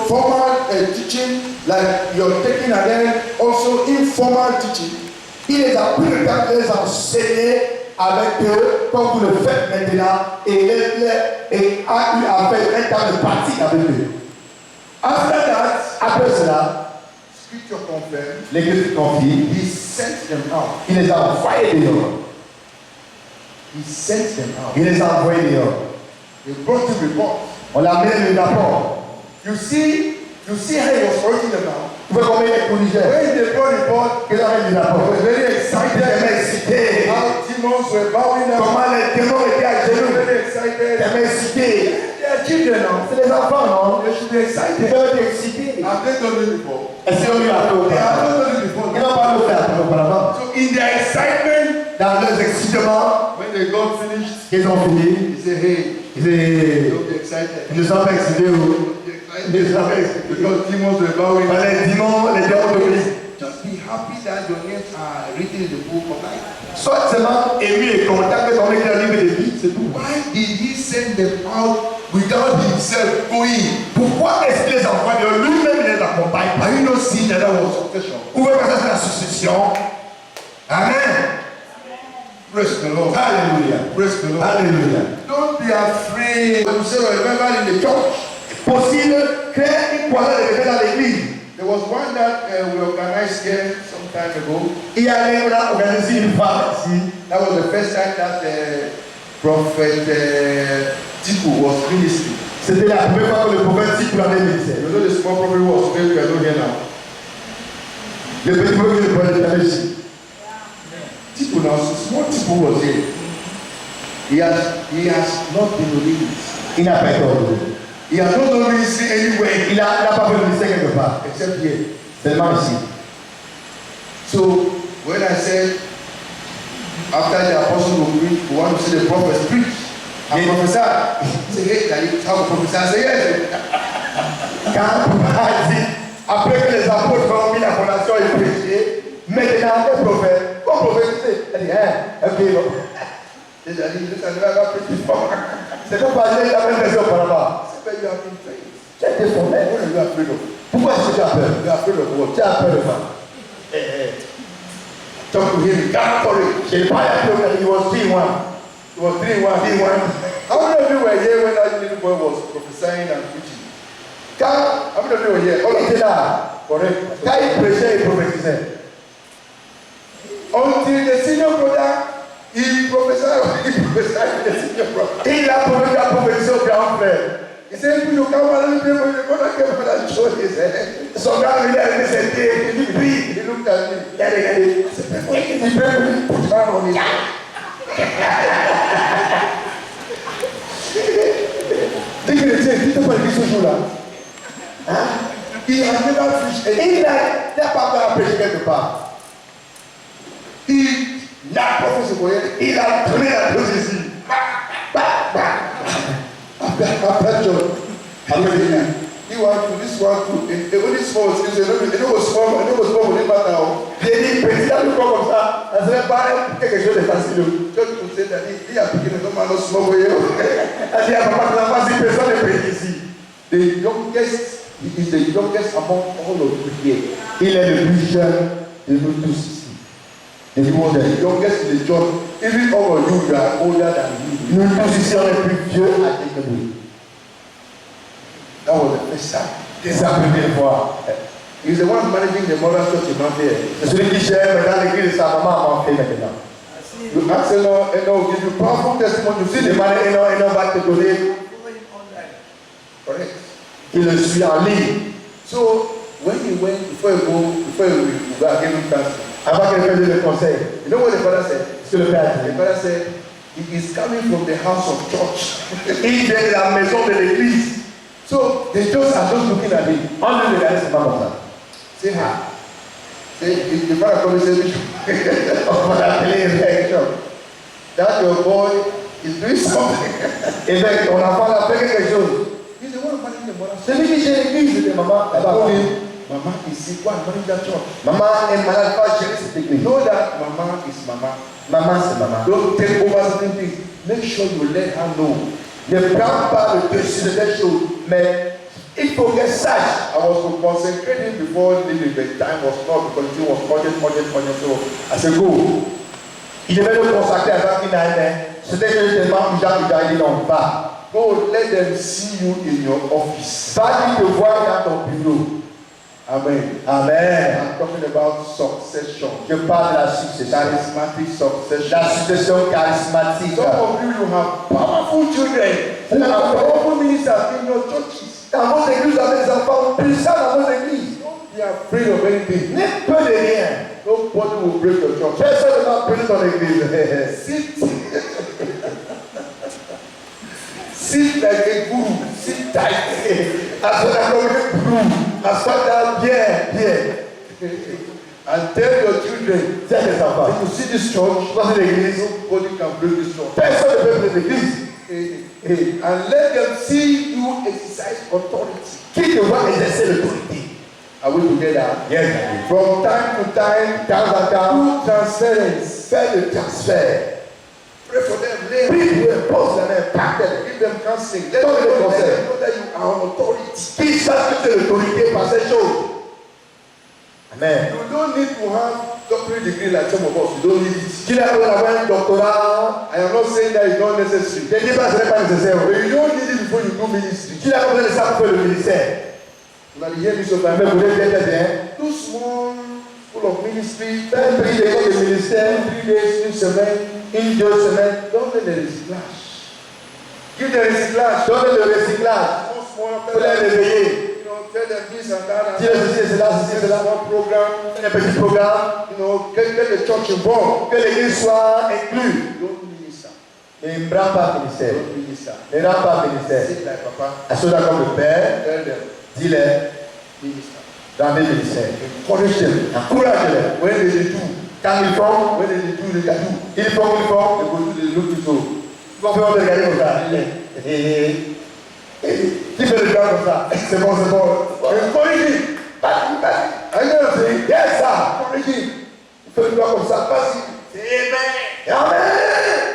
formal teaching like you're taking, and then also informal teaching. Il les a pris le temps de les enseigner avec eux, comme vous le faites maintenant, et a eu à faire un temps de pratique avec eux. After that, Après cela, Scripture confirms l'Église confie, he sent them out. il les a envoyés dehors. He sent them out. Il les a envoyés dehors. He brought him report. On l'a amené le rapport. You see how he was working them out. Tu vois combien il corrigeait? When they brought report, Il avait du he rapport. was very Il excited. était excité. How demons were bowing down. Comment les démons étaient à genoux. Very Il excited. était excité. They are children now. C'est des enfants, non? They should be Ils excited. doivent être excités. Have they done it before? Est-ce qu'ils ont eu à faire They have auparavant? not done it before. Ils n'ont pas le fait auparavant. So in their excitement, Dans leurs excitements, when they got finished, qu'ils ont fini, he said, hey, ils don't be excited. ne sont pas excités. Don't be excited. Ils ne sont pas excités. Because demons were bowing down. Les démons dominent. Just be happy that your names are written in the book of life. Sois seulement ému et content que ton écrit dans le livre de vie, c'est tout. Why did he send them out without himself going? Pourquoi est-ce qu'il les envoie de lui-même, il les accompagne? Are you not seeing that that was succession? Vous voyez que ça c'est la succession. Amen. Praise the Lord. Alléluia. Praise the Lord. Alléluia. Don't be afraid. When you say, remember in the church, Possible, créer une croisade de dans l'église. there was one that we organized here some time ago. Il y a on a organisé une fois ici. That was the first time that Prophet Tiku was ministering. C'était la première fois que le prophète dit pour l'année ministère. You know the small prophet was very well known here now. Le petit prophète que le prophète était ici. Tiku now, small Tiku was here. He has not been released. Il n'a pas été ordonné. He has not done ministry anywhere Il n'a pas fait le ministère quelque part. except here. Seulement ici. So when I said after the apostle will preach, we want to see the prophets preach and prophesy. He said, hey, that you have a prophesy. I said, yes. Quand on a dit, après que les apôtres ont mis la fondation et prêché, maintenant les prophètes, comme prophétiser, elle dit, ok, bon. He said, I never preached before. C'est pour parler de la même raison auparavant. But you have been faith. Tu as été fondé. What are you afraid of? Pourquoi est-ce que tu as peur? You are afraid of what? Tu as peur de quoi? Talk to him. God courage. J'ai pas la peur, il was 3-1. It was 3-1. How many of you were here when that little boy was prophesying and preaching? How many of you were here? All Il of était you. là. Correct. Quand il prêchait, il prophétisait. Until the senior brother, he prophesied to the senior brother. Il a prophétisé au grand frère. He said, you come and let me pray for you. The brother came and showed his head. Son grand frère a été il prie. He looked at me. Il a regardé. Il pray for me. Put hand on his head. Dis que tu t'es pas dit ce jour-là. He has never preached anything. Il n'a pas encore prêché quelque part. Il n'a pas fait ce qu'on a. Il a donné la dose ici. Après John, he want to this one to only small things. It was small. It was small. It matter. J'ai dit, petit, là, nous comme ça, ça ne serait pas quelque chose de facile. Just to say that he a picking a normal small way. Elle dit, papa, ça va, si personne n'est prêt ici. The youngest, he is the youngest among all of you here. Il est le plus jeune de nous tous ici. He was the youngest in the church. Even all of you are older than me. Nous tous ici, on est plus vieux à Tékéboui. That was the first time. C'est la première fois. He's the one managing the mother church in Mafia. C'est celui qui gère maintenant l'église de sa maman à Manfé maintenant. You ask him, and I'll give you powerful testimony. You see the man, Et on va te donner correct. qu'il le suit en ligne. So when he went before he go give him cancer. Avant qu'il fasse le conseil. You know what the father said? Ce que le père a The dit. father said, he is coming from the house of church. Il vient de la maison de l'église. So they just are just looking at him. On ne le regarde, c'est pas comme ça. Say hi. Say the father comes and says, On va l'appeler évêque. that your boy is doing something. Évêque, ton enfant a fait quelque chose. He's the one managing the mother. Celui qui gère l'église de maman, I là-bas. told him, Mama is sick. Go and manage that church. Maman est malade, pas gérer cette église. Know that Mama is Mama. Maman, c'est maman. Don't take over certain things. Make sure you let her know. Ne prends pas le dessus de telle chose, mais il faut qu'elle sache. I was concentrating before leaving, but time was not because it was urgent. So I said, go. Il devait le consacrer avant qu'il n'aille, mais c'était tellement urgent qu'il a dit non, va. Go, let them see you in your office. Va lui te voir dans ton bureau. Amen. Amen. I'm talking about succession. Je parle de la succession. Charismatic succession. La succession charismatique. Some of you have powerful children. Who are powerful ministers in your churches. Dans vos églises, vous avez des enfants puissants dans vos églises. Don't be afraid of anything. N'aie peur de rien. Nobody will break your church. Personne ne va briser ton église. Sit. Sit like a guru. Sit tight. Assois-toi comme un groupe. Assois-toi bien. And tell your children, Tiens tes enfants. when you see this church, Dans une église, nobody can break this church. personne ne peut briser l'église. And let them see you exercise authority. Qui te voit exercer l'autorité? Are we together? Yes. From time to time, Temps en temps, do transference. fais le transfert. Pray for them. Lay Prie pour eux, pose la main par terre. Give them counseling. Let Donne them le know conseil. that you are an authority. Qu'ils sachent que tu es l'autorité par ces choses. Amen. You don't need to have doctorate degree like some of us. You don't need it. Tu n'as pas besoin d'avoir un doctorat. I am not saying that it's not necessary. Je ne dis pas que ce n'est pas nécessaire. But you don't need it before you do ministry. Tu n'as pas besoin de ça pour faire le ministère. You can hear me so Mais far. vous voulez bien bien. Too small, full of ministry. Fais un prix d'école de ministère. 3 days, une semaine. 1-2 semaines. Don't let the recyclage. Give the recyclage. Donne le recyclage. Too small. Faut les réveiller. You know, tell them this and that. Dis-le ceci et cela, ceci et cela. Small program. Fais un petit programme. You know, get the church involved. Que l'église soit inclue. Don't minister. Ne rends pas ministère. Don't minister. Ne rends pas ministère. Sit like Papa. Assois-toi comme le Père. Tell them Dis-les. minister. Dans les ministères. Encourage them. Encourage-les. When they do, Quand ils font, when they do, they can do. ils font. They go to the look so. Ils vont faire regarder comme ça. Qui fait le gars comme ça? C'est bon, c'est bon. Encourage him. Vas-y. I know what I'm saying. Yes, sir. Encourage him. Il fait le gars comme ça. Vas-y. Amen. Amen.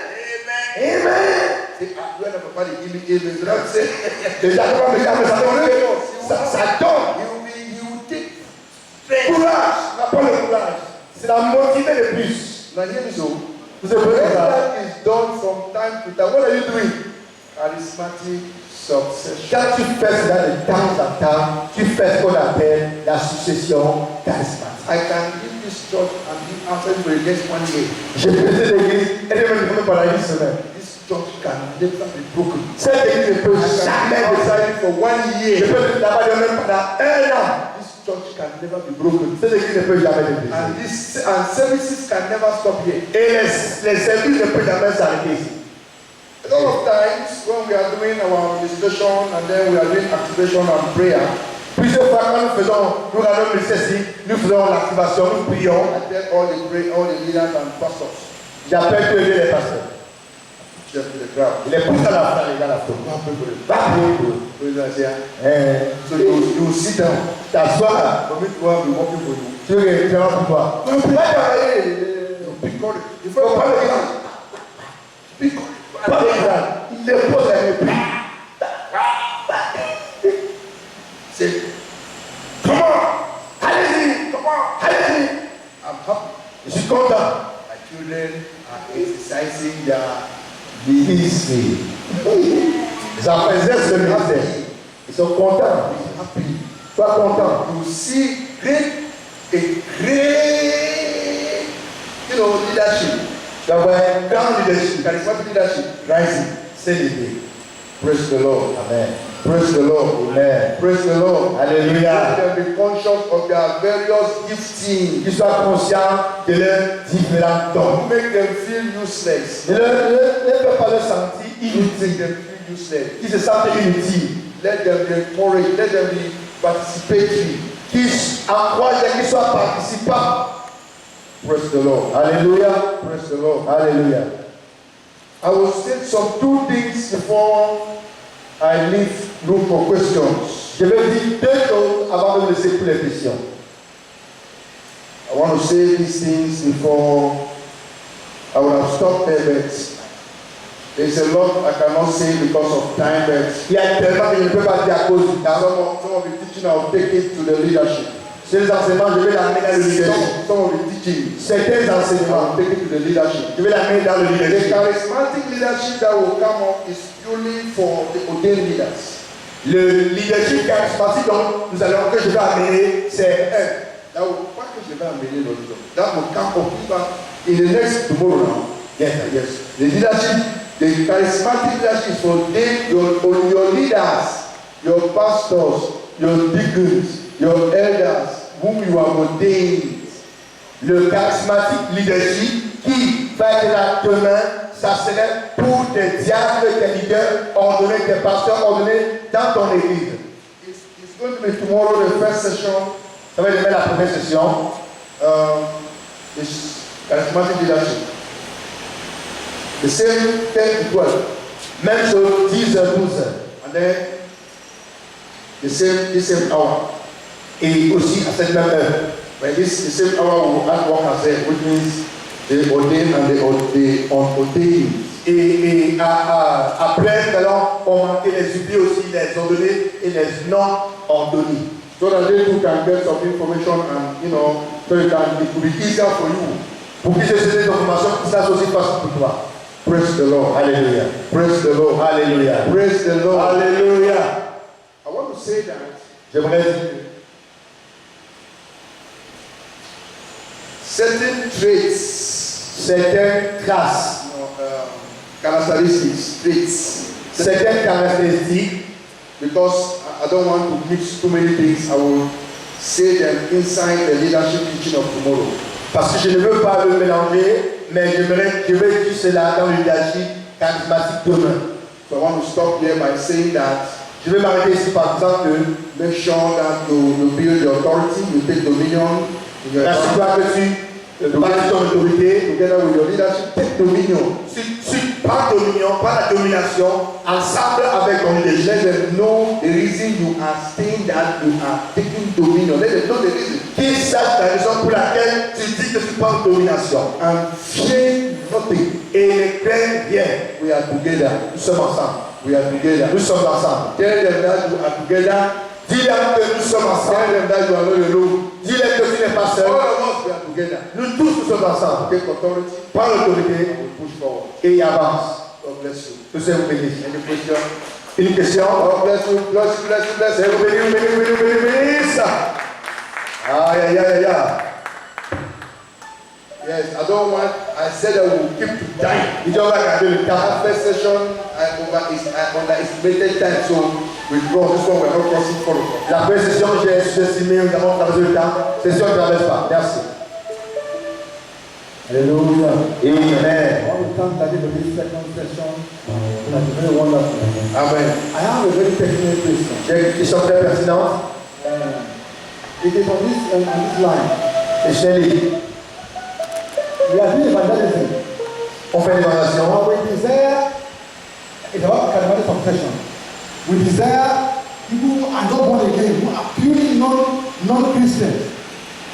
Amen. Say, when the Papa they give me amen, so that's it. Déjà, comment me dire, mais ça donne. He will take Courage. N'a pas le courage. C'est la motiver le plus. Now hear me so. Vous savez When ça. that is done from time to time, what are you doing? Charismatic succession. Quand tu fais cela de temps en temps, tu fais ce qu'on appelle la succession charismatique. I can give this church and give answer for the next 1 year. J'ai présidé l'église et je me dis pendant une semaine. This church can never be broken. Cette église ne peut I can jamais give être answer for 1 Je year. peux la donner pendant 1 an. This church can never be broken. Cette église ne peut jamais être brisée. And services can never stop here. Et les services ne peuvent jamais s'arrêter ici. A lot of times when we are doing our administration and then we are doing activation and prayer, Plusieurs fois, quand nous allons le ceci, nous faisons l'activation, nous prions. I tell all the leaders and pastors, J'appelle tous les pasteurs. just to the crowd. Il est poussé à la fin, les gars, la faute. Va prier pour eux. Praise God, yeah. So So you sit down. t'assois là. For me to have been working for you. Tu veux que tu vas pour toi. Speak on it. Il faut pas le dire. Speak on it. Il dépose la mépris. Say, Come on, allez-y, come on, allez-y. I'm happy. Je suis content. My children are exercising their Ici. Les enfants exercent le ministère. Ils sont contents. happy. Sois content. You see a great, leadership, Tu vas voir un grand leadership. charismatic leadership rising. C'est l'idée. Praise the Lord. Amen. Praise the Lord. Amen. Praise the Lord. Alléluia. Let them be conscious of their various giftings. Qu'ils soient conscients de leurs différents dons. Don't make them feel useless. Ne fais pas le sentir You inutile. make them feel useless. Qu'ils se sentent inutiles. Let them be encouraged. Let them be participatory. Qu'ils encouragent, qu'ils soient participants. Praise the Lord. Alléluia. Praise the Lord. Alléluia. I will say some two things before I leave room for questions. Je vais dire deux choses avant de laisser pour les questions. I want to say these things before I would have stopped there, but there's a lot I cannot say because of time, but Il y a tellement que je ne peux pas dire à cause du temps. some of the teaching I will take it to the leadership. Ces enseignements, je vais l'amener dans le leadership. Some of the teaching Certains I enseignements, will take it to the leadership. je vais l'amener dans le The leadership. charismatic leadership that will come up is purely for the ordained leaders. Le leadership charismatique dont nous allons que je vais amener, c'est un. That will come up in the next tomorrow now. Yes. Yes. The leadership, the charismatic leadership is for your leaders, your pastors, your deacons, your elders, whom you have ordained. Le charismatique leadership qui va être là demain, ça serait pour des diacres, des leaders ordonnés, des pasteurs ordonnés dans ton église. It's going to be tomorrow, the first session. Ça va être demain la première session. Is charismatic leadership. The same 10 to 12. Même chose, 10h, 12h. And then the same hour. Et aussi à cette même heure. But the same hour will add work as well, which means the ordained and the unordained. Et après, nous allons augmenter les oubliés aussi, les ordonnés et les non ordonnés. So that they too can get some information and so it will be easier for you. Pour qu'ils aient ces informations, ça c'est aussi facile pour toi. Praise the Lord. Alléluia. Praise the Lord. Alléluia. Praise the Lord. Alléluia. I want to say that J'aimerais dire certain traits, certaines traces, characteristics, traits, certaines caractéristiques, because I don't want to mix too many things. I will say them inside the leadership teaching of tomorrow. parce que je ne veux pas le mélanger, mais je vais dire cela dans le leadership charismatique demain. So I want to stop here by saying that Je vais m'arrêter ici par exemple. make sure that you build the authority, you take dominion in your Assure-toi que tu bâtis ton autorité, together with your leadership, take dominion. tu prends dominion, prends la domination ensemble avec ton leadership. Let them know the reason you are saying that you are taking dominion. Let them know the reason. Qu'ils sachent la raison pour laquelle tu dis que tu prends domination. And fear nothing. Et ne crains rien. We are together. Nous sommes ensemble. We are together. Nous sommes ensemble. Tell them that you are together. Dis-leur que nous sommes Tell ensemble. them that you are not alone. Dis-leur que tu n'es pas All seul. of us, we are together. Nous tous, nous sommes ensemble. Take authority Prends l'autorité and we push forward. et avance. God bless you. Que Dieu vous bénisse. Any question? Une question? God bless you. Bless you. Bless you. Bless Dieu you. vous bénisse, vous bénisse, vous bénisse, vous bénisse. Aïe, aïe, aïe, aïe. Yes, I don't want. I said I will keep to time. Il doit regarder le temps. After session, I underestimated time, so withdraw. This one we're not crossing follow. La première session, j'ai sous-estimé, nous avons traversé le temps. Session ne traverse pas. Merci. Hallelujah. Amen. I want to thank Daddy for this second session. That's very wonderful. Amen. I have a very technical question. J'ai une question très pertinente. it is on this line. Shelley, We are doing evangelism. on fait l'évaluation. But we desire, it's about charismatic succession. We desire people who are not born again, who are purely non-Christians.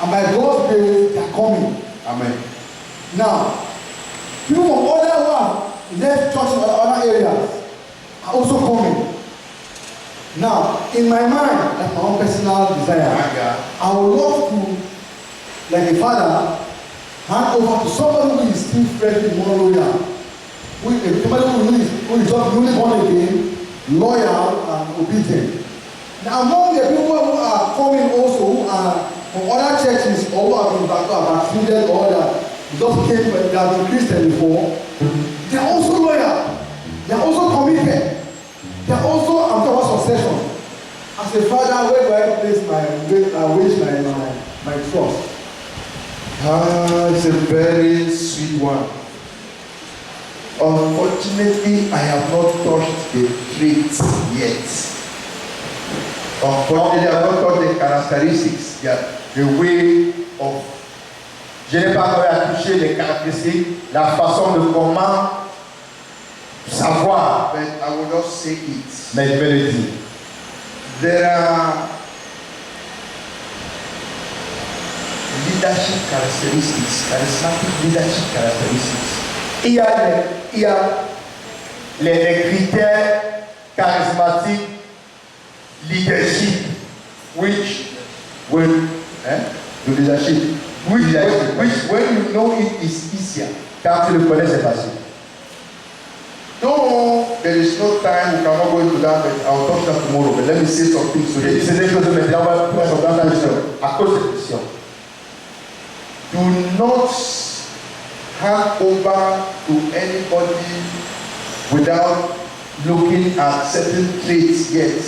And by God's grace, they are coming. Amen. Now, people from other who have left church in other areas are also coming. Now, in my mind, that's my own personal desire. I would love to, like a father, hand over to somebody who is still fresh in Monrovia. Somebody who is just newly born again, loyal and obedient. Now, among the people who are coming also, who are from other churches or who have been vaccinated or that just came, they have been Christian before, they are also loyal. They are also committed. They are also, I'm talking about succession. As a father, where do I place my trust? It's a very sweet one. Unfortunately, I have not touched the traits yet. Unfortunately, I have not touched the characteristics, the way of. Je n'ai pas encore à toucher les caractéristiques, la façon de comment savoir, But I will just say it. mais je vais le dire. There are leadership characteristics, charismatic leadership characteristics. Il y a les critères charismatiques, leadership, Which when the leadership, which when you know it is easier. quand tu le connais, c'est facile. No, there is no time, we cannot go into that, but I'll talk that tomorrow. But let me say some things today. C'est des choses maintenant, on va prendre dans la question, à cause de cette question. Do not hand over to anybody without looking at certain traits yet.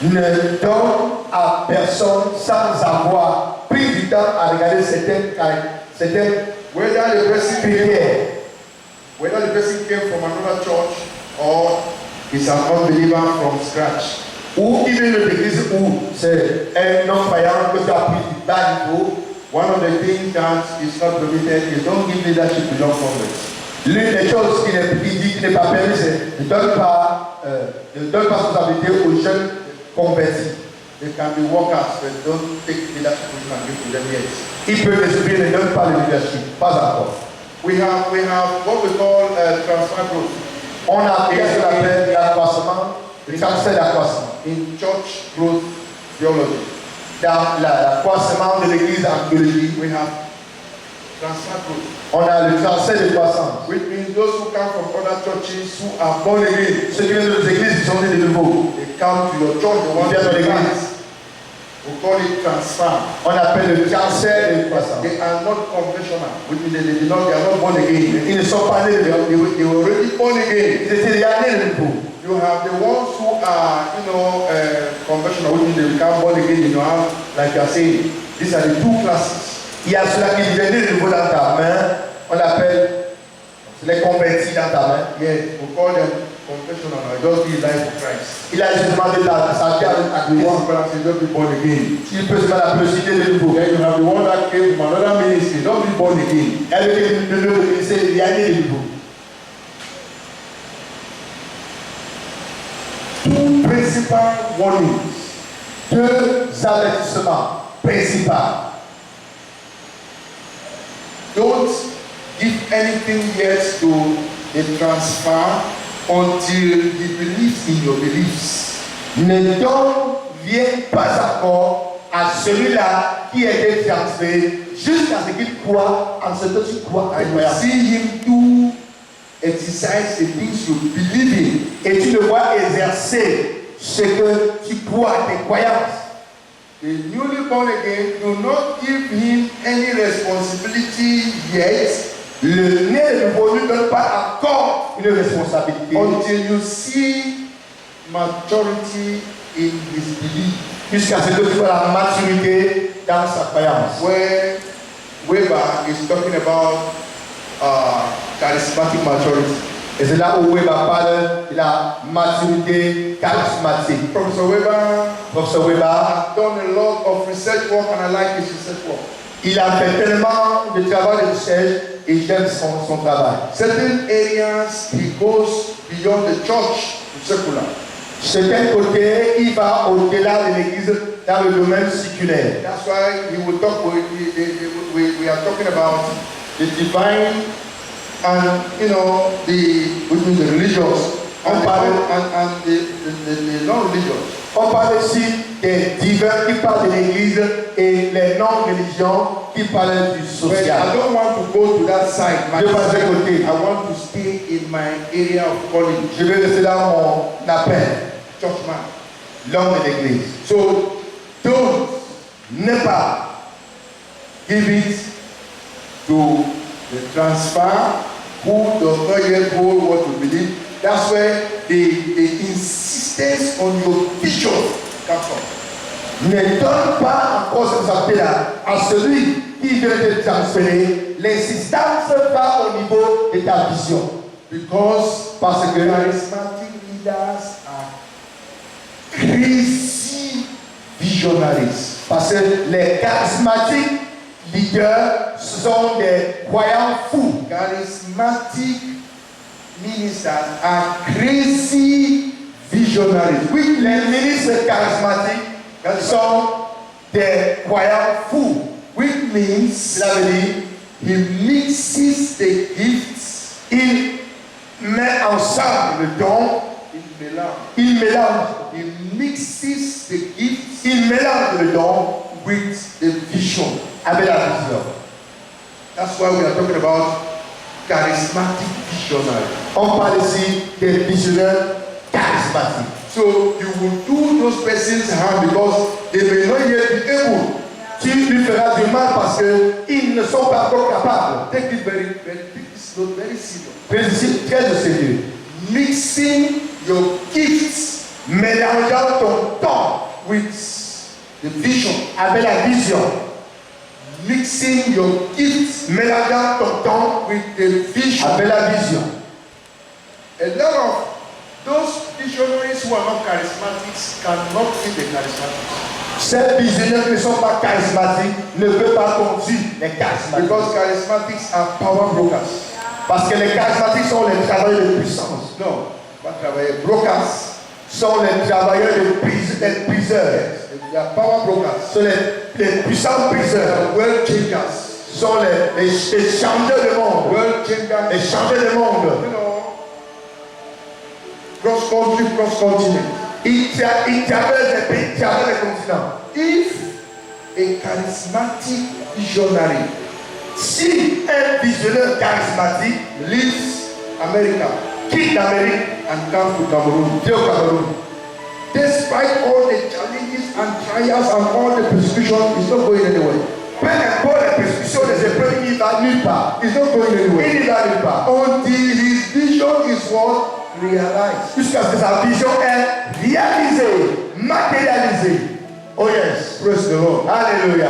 Ne donne à personne sans avoir pris du temps à regarder certaines Whether the person critères. whether the person came from another church or is an unbeliever from scratch. Ou il vient de l'église où c'est un non-croyant que tu as pris du bas niveau. One of the things that is not permitted is don't give leadership to young converts. L'une des choses qu'il dit qui n'est pas permis, c'est ne donne pas responsabilité aux jeunes convertis. They can be workers, but don't take leadership position and give to them yet. Ils peuvent les supprimer, ne donnent pas le leadership, pas encore. We have what we call transfer growth On a ce qu'on appelle l'accroissement, le transfert d'accroissement. in church growth theology. Dans l'accroissement de l'église en théologie, We have transfer growth, on a le transfert de croissance. which means those who come from other churches who are born again, Ceux qui viennent de nos églises, ils sont nés de nouveau. they come to your church, they want Ils viennent to de be l'église. We call it transfer. On appelle le transfert de croissance. They are not conventional, which means they are not born again. Ils ne sont pas nés de nouveau. They were already born again. Ils étaient déjà nés de nouveau. You have the ones who are, conventional, which means they become born again in your house, like you are saying. These are the two classes. Il y a ceux-là qui viennent de nouveau dans ta main, on appelle les convertis dans ta main. Yes, we call them confessional. I just be life of Christ. Il a justement de sa vie à The Christ. one brother say just be born again. Il peut se mettre à pleurer de nouveau. Then you have the one that came from another ministry, don't be born again. Elle est de nouveau, il y a né de nouveau. Two principal warnings. Deux avertissements principaux. Don't give anything yet to a transfer until he believes in your beliefs. Ne viens pas encore à celui-là qui a été transféré jusqu'à ce qu'il croit en ce que tu crois. I will see him do exercise the things you believe in. Et tu le vois exercer ce que tu crois, tes croyances. The newly born again, do not give him any responsibility yet Le né de nouveau ne donne pas encore une responsabilité until you see maturity in his belief. jusqu'à ce que tu vois la maturité dans sa croyance. Where Weber is talking about charismatic maturity. Et c'est là où Weber parle de la maturité charismatique. Professor Weber Professeur Weber, has done a lot of research work and I like his research work. il a fait tellement de travail de recherche et j'aime son travail. Certain areas he goes beyond the church to secular. Certains côtés, il va au-delà de l'église dans le domaine séculaire. That's why he will talk. We are talking about the divine and the religious and the non-religious. On parle ici des divins qui parlent de l'église et les non-religions qui parlent du But social. I don't want to go to that side. Je vais pas de côté. I want to stay in my area of calling, Je vais rester dans mon appel, churchman. l'homme de l'église. So don't Ne pas give it to the transfer who does not yet hold what you believe. That's where the insistence on your vision comes from. Ne donne pas encore cette appel-là à celui qui vient te transférer. L'insistance va au niveau de ta vision. Parce que Charismatic leaders are crazy visionaries. Parce que les charismatiques leaders sont des croyants fous. Charismatic ministers are crazy visionaries. Oui, les ministres charismatiques sont des croyants fous. Which means Cela veut dire he mixes the gifts, il met ensemble le don, il mélange, he mixes the gifts il mélange le don with the vision. avec la vision. That's why we are talking about charismatic visionaries. On parle ici des visionnaires charismatiques. So you will do those persons harm because they may not yet be able. Tu lui feras du mal parce qu'ils ne sont pas encore capables. Take it very serious. Prenez ici très au sérieux. Mixing your gifts Mélangeant ton don with the vision. avec la vision. Mixing your gifts Mélangeant ton don with the vision. avec la vision. A lot of those visionaries who are not charismatics cannot be the charismatics. Ces visionnaires qui ne sont pas charismatiques ne peuvent pas conduire les charismatiques. Because charismatics are power brokers. Parce que les charismatiques sont les travailleurs de puissance. No, but brokers. Sont les travailleurs des priseurs. They are power brokers. Sont les puissants They priseurs. are world changers. Sont les changeurs de monde. World changers. Les changeurs de monde. You know, cross country, cross continent. Ils traversent les pays, ils traversent les continents. If a charismatic visionary Si un visionnaire charismatique leaves America quitte l'Amérique and comes to Cameroon, vient au Cameroun, despite all the challenges and trials and all the persecution, he's not going anywhere. peu importe les persécutions, les épreuves, il va nulle part. He's not going anywhere. Il n'y va nulle part. Until his vision is what? Realized. Jusqu'à ce que sa vision est réalisée, matérialisée. Oh yes. Praise the Lord. Alléluia.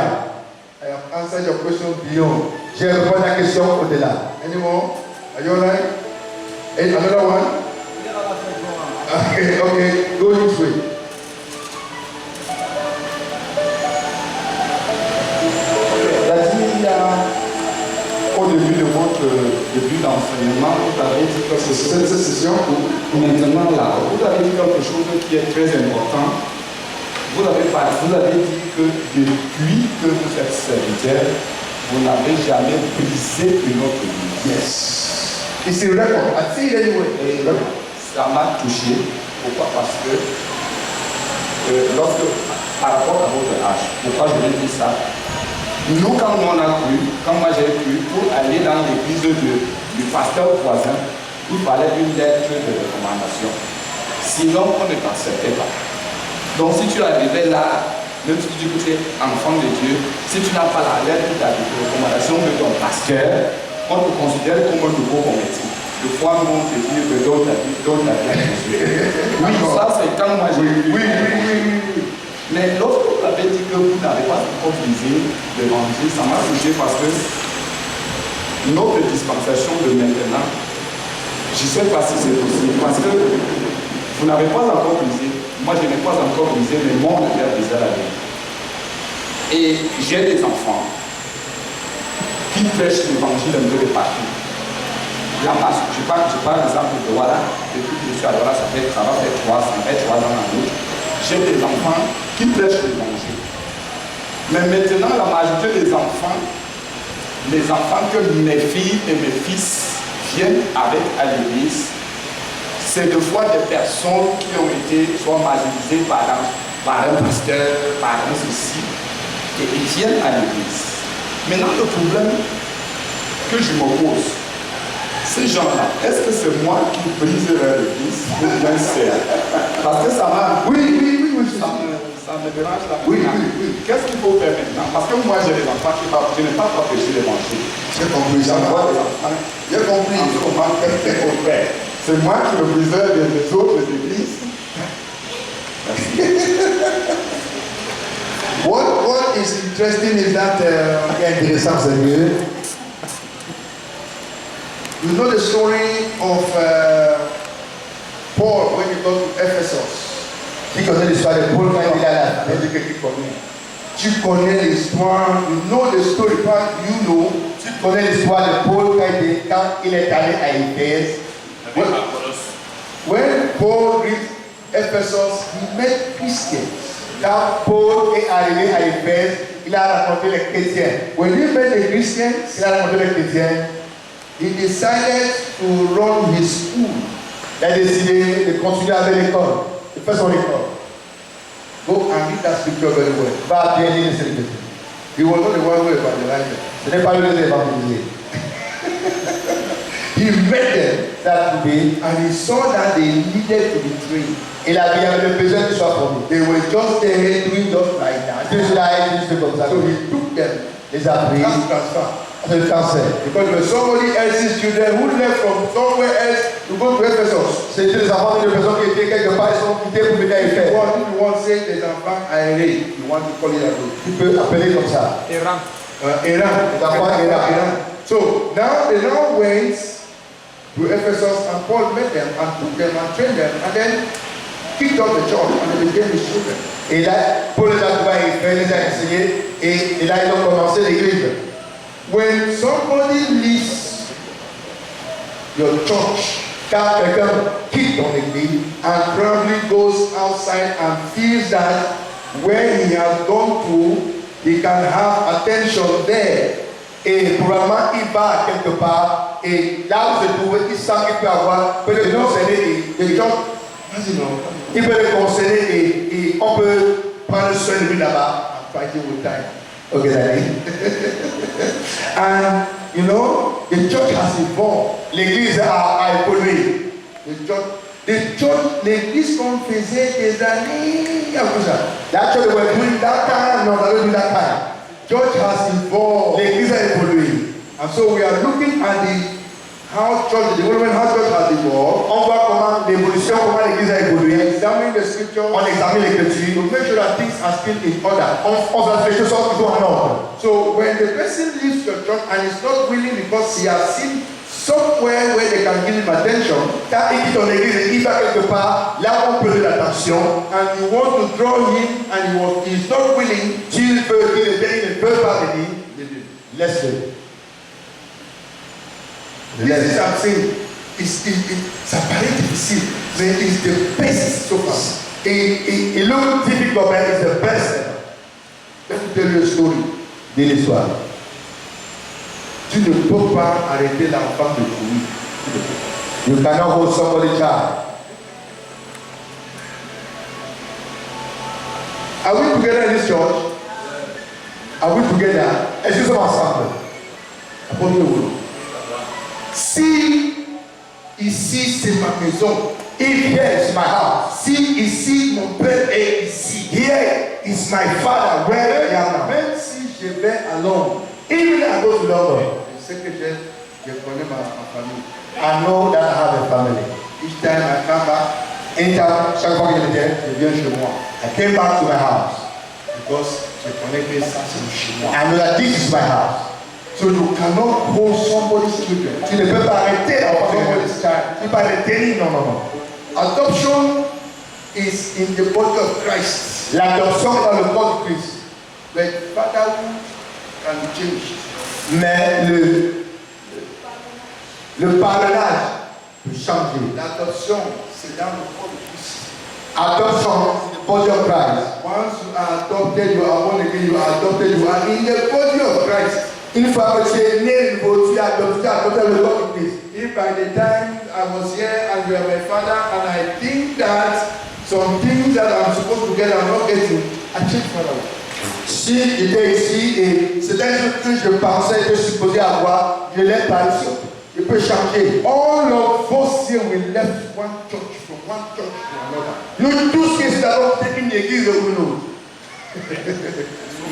I have answered your question beyond. J'ai répondu à la question au-delà. Any more? Are you alright? Another one? Okay, go this way. Au début de votre début d'enseignement, vous avez dit que cette session, maintenant là, vous avez dit quelque chose qui est très important. Vous avez dit que depuis que vous êtes serviteur, vous n'avez jamais brisé une autre vie. Yes. It's a record. I see it anyway. Et ça m'a touché. Pourquoi? Parce que par rapport à votre âge, pourquoi je vais dire ça? Nous, quand on a cru, quand moi j'ai cru, pour aller dans l'église du pasteur voisin, il fallait une lettre de recommandation. Sinon, on ne t'acceptait pas. Donc, si tu arrivais là, même si tu dis que tu es enfant de Dieu, si tu n'as pas la lettre de recommandation de ton pasteur, on te considère comme un nouveau converti. De fois, nous, on te dit que d'autres à Jésus. Oui, ça, c'est quand moi j'ai cru. Oui. Mais lorsque vous avez dit que vous n'avez pas encore visé l'évangile, ça m'a touché parce que notre dispensation de maintenant, Je ne sais pas si c'est possible parce que vous n'avez pas encore brisé. Moi, je n'ai pas encore brisé, mais mon Dieu a brisé la vie. Et j'ai des enfants qui prêchent l'évangile un peu de partout. La masse, je parle d'exemple de Douala, depuis que je suis à Douala, ça va faire 3 ans en août. J'ai des enfants qui prêchent l'évangile. Mais maintenant, la majorité des enfants que mes filles et mes fils viennent avec à l'église, c'est de fois des personnes qui ont été soit marginalisées par un pasteur, par un ceci, et ils viennent à l'église. Maintenant, le problème que je me pose, ces gens-là, est-ce que c'est moi qui brise leur église ou bien c'est? Parce que ça m'a... Oui. Ça me dérange là. Oui. Qu'est-ce qu'il faut faire maintenant? Parce que moi, j'ai des enfants qui parlent, je n'ai pas prêché l'évangile. J'ai compris ça. J'ai compris. En ce moment, qu'est-ce qu'il faut faire? C'est moi qui me brisais des autres églises. What is interesting is that Intéressant, c'est que you know the story of Paul when he got to Ephesus. tu connais l'histoire de Paul quand il est là. Tu connais l'histoire, you know the story, but you know. Tu connais l'histoire de Paul quand il est allé à Éphèse. When Paul reached Ephesus, he met Christians. Quand Paul est arrivé à Éphèse, il a rencontré les chrétiens. When he met the Christians, Il a rencontré les chrétiens. he decided to run his school. Il a décidé de continuer avec l'école, de faire son école. Go and read that scripture very well. Va bien lire cette écriture. He was not the one who evangelized. Ce n'est pas lui qui évangélisé. He met them Il a trouvé. and he saw that they needed to be trained. Il avait besoin qu'ils soient formés. They were just there doing just like that. Tous là, juste comme ça. So he took them. Les a pris. That's transfer. C'est le cancer. Because there was somebody else's children who left from somewhere else to go to Ephesus. C'était les enfants de personnes qui étaient quelque part, ils sont quittés pour venir à Éphèse. If you want to say there's an enfant aéré, you want to call it that way. Tu peux appeler comme ça. Iran. Les enfants Iran. So now they now went to Ephesus and Paul met them and took them and trained them and then kicked out the church and they became his children. Et là, Paul les a trouvés à Éphèse, les a enseignés, et là, ils ont commencé l'église. When somebody leaves your church Quand quelqu'un quitte ton église and probably goes outside and feels that where he has gone to, he can have attention there. et probablement il va quelque part et là où se trouve, il sent qu'il peut avoir, peut le conseiller The church, you know, il peut le conseiller et on peut prendre soin de lui là-bas. I'm fighting with time. Ok, d'aller. And you know, the church has evolved. L'église a évolué. L'église qu'on faisait des années après ça. That church were doing that time, no, they don't do that time. Church has evolved. L'église a évolué. And so we are looking at how church, the development, how church has evolved. On voit comment l'évolution, comment l'église a We évolué. are examining the scripture On examine l'écriture. to make sure that things are still in order. On se fait que les choses sont toujours en ordre. So when the person leaves your church and is not willing because he has seen somewhere where they can give him attention, Quand il quitte ton église, il va quelque part, là où on peut donner l'attention, and you want to draw him and he is not willing, s'il veut qu'il vienne, il ne peut pas venir, laisse-le. this is I'm saying, ça paraît difficile, mais it's the best so far. It looks difficult, but it's the best. Let me tell you a story. De l'histoire. Tu ne peux pas arrêter l'enfant de courir. You cannot hold somebody's child. Are we together in this church? Are we together? Est-ce que nous sommes ensemble? Apporte le boulot. Si ici c'est ma maison, If here is my house, si ici mon père est ici, here is my father, where I am now. même si je vais à Londres, Even if I go to London, je sais que je connais ma famille. I know that I have a family. Each time I come back, Anytime, chaque fois que je viens, je viens chez moi. I came back to my house. Because je connais que ça c'est chez moi. I know that this is my house. So you cannot hold somebody's children. Tu ne peux pas arrêter l'enfant de Somebody's child. Tu ne peux pas le tenir normalement. Adoption is in the body of Christ. L'adoption est dans le corps de Christ. But fatherhood can be changed. Mais le parrainage peut changer. L'adoption, c'est dans le corps de Christ. Adoption, c'est le body of Christ. Once you are adopted, you are born again, you are adopted, you are in the body of Christ. Une fois que tu es né de nouveau, tu es adopté le corps de Christ. If by the time I was here and you are my father and I think that some things that I'm supposed to get I'm not getting, I change father. Si j'étais ici et c'est un truc que je pensais que je suis supposé avoir, je l'ai pas ici. Je peux changer. All of us here we left one church from one church to another. Nous tous qui avons fait une église ou une autre.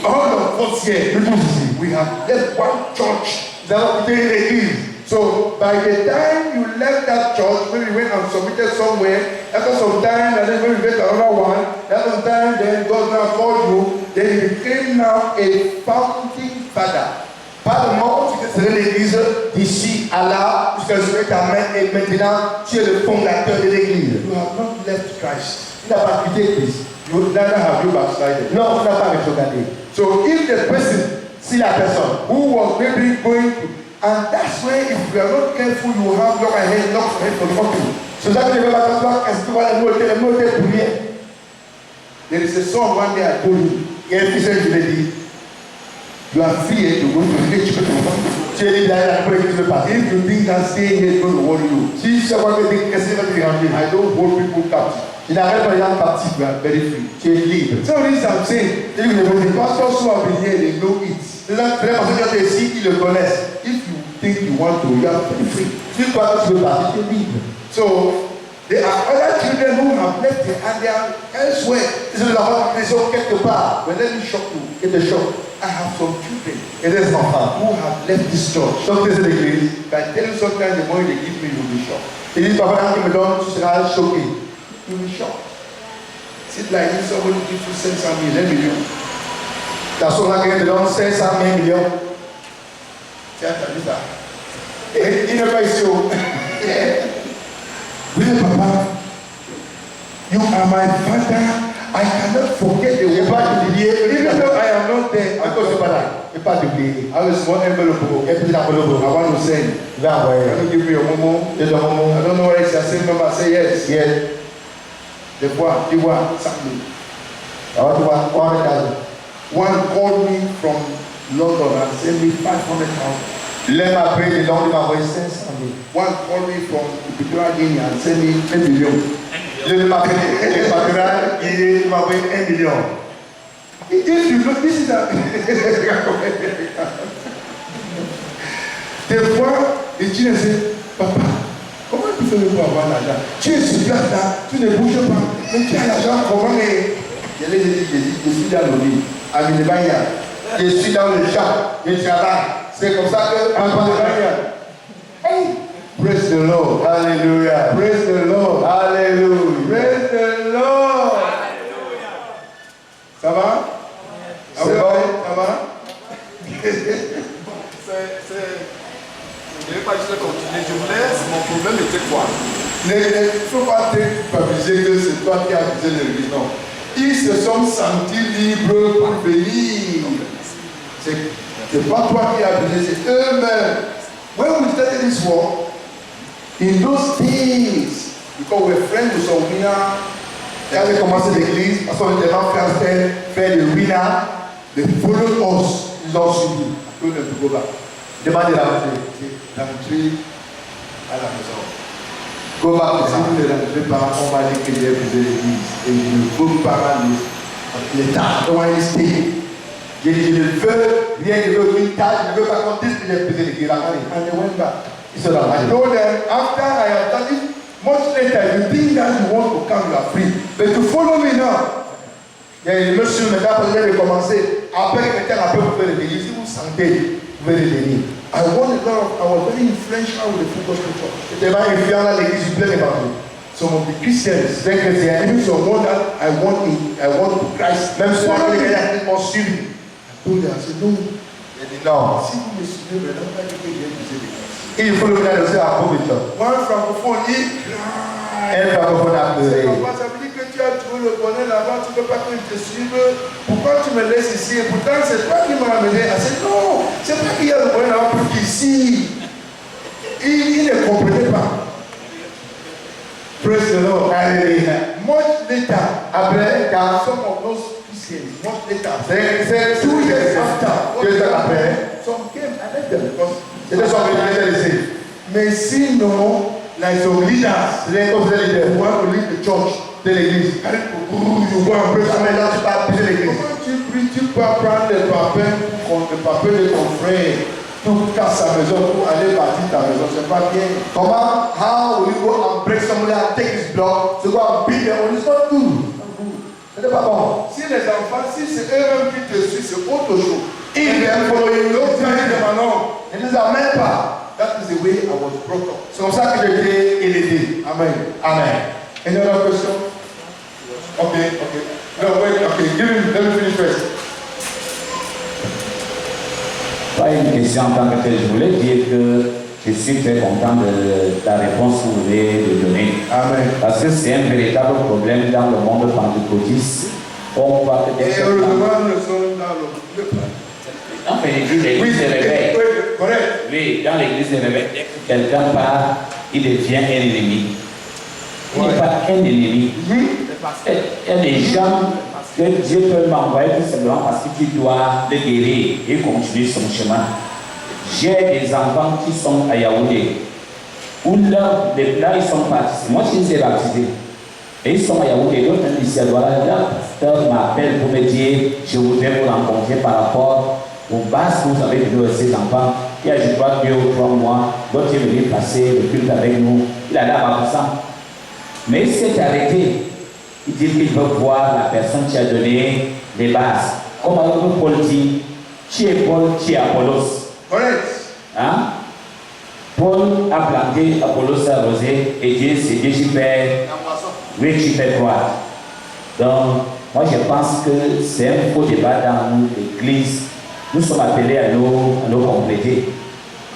All of us here, Nous tous ici. we have left one church. Nous avons quitté une église. So by the time you left that church, maybe you went and submitted somewhere, after some time, and then maybe you get another one, after some time, then God now called you, then you became now a founding father. Pas le moment où tu te serais l'église d'ici à là, jusqu'à ce que ta main et maintenant tu es le fondateur de l'église. You have not left Christ. Tu n'as pas quitté Christ. You neither have you backslided. Non, tu n'as pas rétrogradé. So if the person Si la personne, who was maybe going to, and that's where if you are not careful, you have knock ahead for nothing. c'est ça que je veux pas t'asseoir, qu'est-ce que tu vas les mots pour rien. There is a song one day I told you. Il y a un fils que je l'ai dit, You are free to go to the church. tu es libre d'aller à la politique de partir. If you think that staying here is going to worry you, Si tu sais quoi que dire, qu'est-ce qui va te déranger? I don't hold people captive. Je n'arrête pas les gens partis. You are very free. Tu es libre. So this I'm saying, Et vous the ne pastors who have been here, they know it. les gens qui sont ici, ils le connaissent. If you think you want to, you are very free. Si toi tu veux partir, tu es libre. So there are other children who have left here and they are elsewhere. Si nous avons une maison quelque part, But let me shock you. et te choque. I have some children Et des enfants. who have left this church. Donc, c'est l'église. If I tell you sometimes the money they give me, you'll be shocked. Il dit, papa, qui me donne, tu seras choqué. You'll be shocked. Sit like this, somebody gives you 500 million. La somme là, quelqu'un te donne 500 millions. Tiens, t'as vu ça? Et il n'est pas ici. Oui, papa, you are my father. I cannot forget the Il n'est word. pas oublié. Even though I am not there, À cause de pas là. Il n'est pas oublié. I have a small envelope. Et puis, la I enveloppe. want to send. Il va envoyer. Can you give me your momo? Et dans mon I moment, don't know whether it's the same number. Say yes. yes. The boy, something. Alors, tu vois, 300,000. One called me from London and sent me 500,000. L'un m'a appelé, le long, il m'a envoyé 500,000. One called me from Equatorial Guinea and sent me 1 million. L'un m'a appelé, il m'a envoyé 1 million. If you know, this is a. Des fois, les Chinois disent, papa, comment tu fais pour avoir l'argent? Tu es sur place là, tu ne bouges pas, mais tu as l'argent, comment est. Je les ai dit, je suis dans le lit, à Minebaya. Je suis dans le champ, je travaille. C'est comme ça que. Hey, praise the Lord. Alléluia. Praise the Lord. Alléluia. Praise the Lord. Ça va? C'est bon? Ça va? Je ne vais pas juste continuer. Je voulais, mon problème était quoi? Il ne faut pas te culpabiliser que c'est toi qui as abusé de l'église. Non. Ils se sont sentis libres pour venir. C'est pas toi qui as abusé, c'est eux-mêmes. When we started this war, in those days, because we were friends with some winner, Quand j'ai commencé l'église, parce qu'on était vraiment frère de Wina, they followed us. ils ont suivi. I told them to go back. Demandez la rentrée. Rentrer à la maison. Go back to Si ça. vous ne rentrez pas, on va dire que j'ai abusé l'église. Et vos parents disent, L'État doit rester. Je dis, je ne veux rien, je veux une tâche, je ne veux pas qu'on dise que j'ai pesé l'église. and they went back. Ils sont dans I la told them, after I have done it, much later, if you think that you want to come, you are free. But to follow me now, Et le monsieur maintenant, peut-être de commencer. Après, quelqu'un a pu vous faire l'église. Si vous sentez, vous pouvez le venir. I was very influential with the full gospel church. C'était vraiment influent dans l'église du plein évangile. Some of the Christians, C'est chrétien. even someone that I want to Christ. Même ceux Follow qui me. m'ont suivi. I told them, I said, no, Il dit non. Si vous me suivez maintenant, pas que je viens poser des questions. Il faut le mener aussi à Bobito. Moi, francophone, il craint. Un francophone a pleuré. Ça veut dire que tu as trouvé le bonheur là-bas, tu ne veux pas que je te suive. Pourquoi tu me laisses ici? Et pourtant, c'est toi qui m'as amené. Elle dit non, c'est pas qu'il y a le bonheur là-bas, plus qu'ici. Il ne comprenait pas. Praise the Lord. Alléluia. Much later, Après, car some of those Christians, much later, c'est 2 years after, 2 ans après, some came and left them because c'était son président ici. mais sinon, like some leaders, Les conseillers they leaders want to lead the church. de l'église. You go and pray. Mais là, tu parles plus de l'église. Comment tu pries, tu peux prendre le papier de ton frère, tu casses sa maison pour aller bâtir ta maison, c'est pas bien. Comment? How will you go and break somebody and take his block to go and beat them? It's not good. C'est pas bon. Si les enfants, si c'est eux-mêmes qui te suivent, c'est autre chose. If they are following you, L'autre dit non. ils ne les amènent pas. That is the way I was brought up. C'est comme ça que j'ai été élevé. Amen. Amen. Any other question? Okay. No, wait, okay. Let me finish first. Pas une question en tant que telle. Je voulais dire que je suis très content de la réponse que vous venez de donner. Amen. Parce que c'est un véritable problème dans le monde pentecôtiste. On voit que des Et heureusement, nous sommes dans le plan. Non, mais il dit l'église se réveille. Correct. Oui, dans l'église se réveille. Dès que quelqu'un part, il devient un ennemi. Il n'est pas un ennemi. Il y a des gens que Dieu peut m'envoyer tout simplement parce que tu dois le guérir et continuer son chemin. J'ai des enfants qui sont à Yaoundé, où là, ils sont partis. Moi, je les ai baptisés. Et ils sont à Yaoundé. D'autres lycéens, voilà, le pasteur m'appelle pour me dire je voudrais vous rencontrer par rapport aux bases que vous avez données à ces enfants. Il y a, je crois, 2 ou 3 mois, l'autre est venu passer le culte avec nous. Il a l'air ça. Mais il s'est arrêté. Il dit qu'il veut voir la personne qui a donné les bases. Comme Paul dit, tu es Paul, tu es Apollos. Correct. Hein? Paul a planté, Apollos a arrosé, et Dieu, c'est Dieu qui fait, oui, qui fait croire. Donc, moi je pense que c'est un faux débat dans l'église. Nous sommes appelés à nous compléter.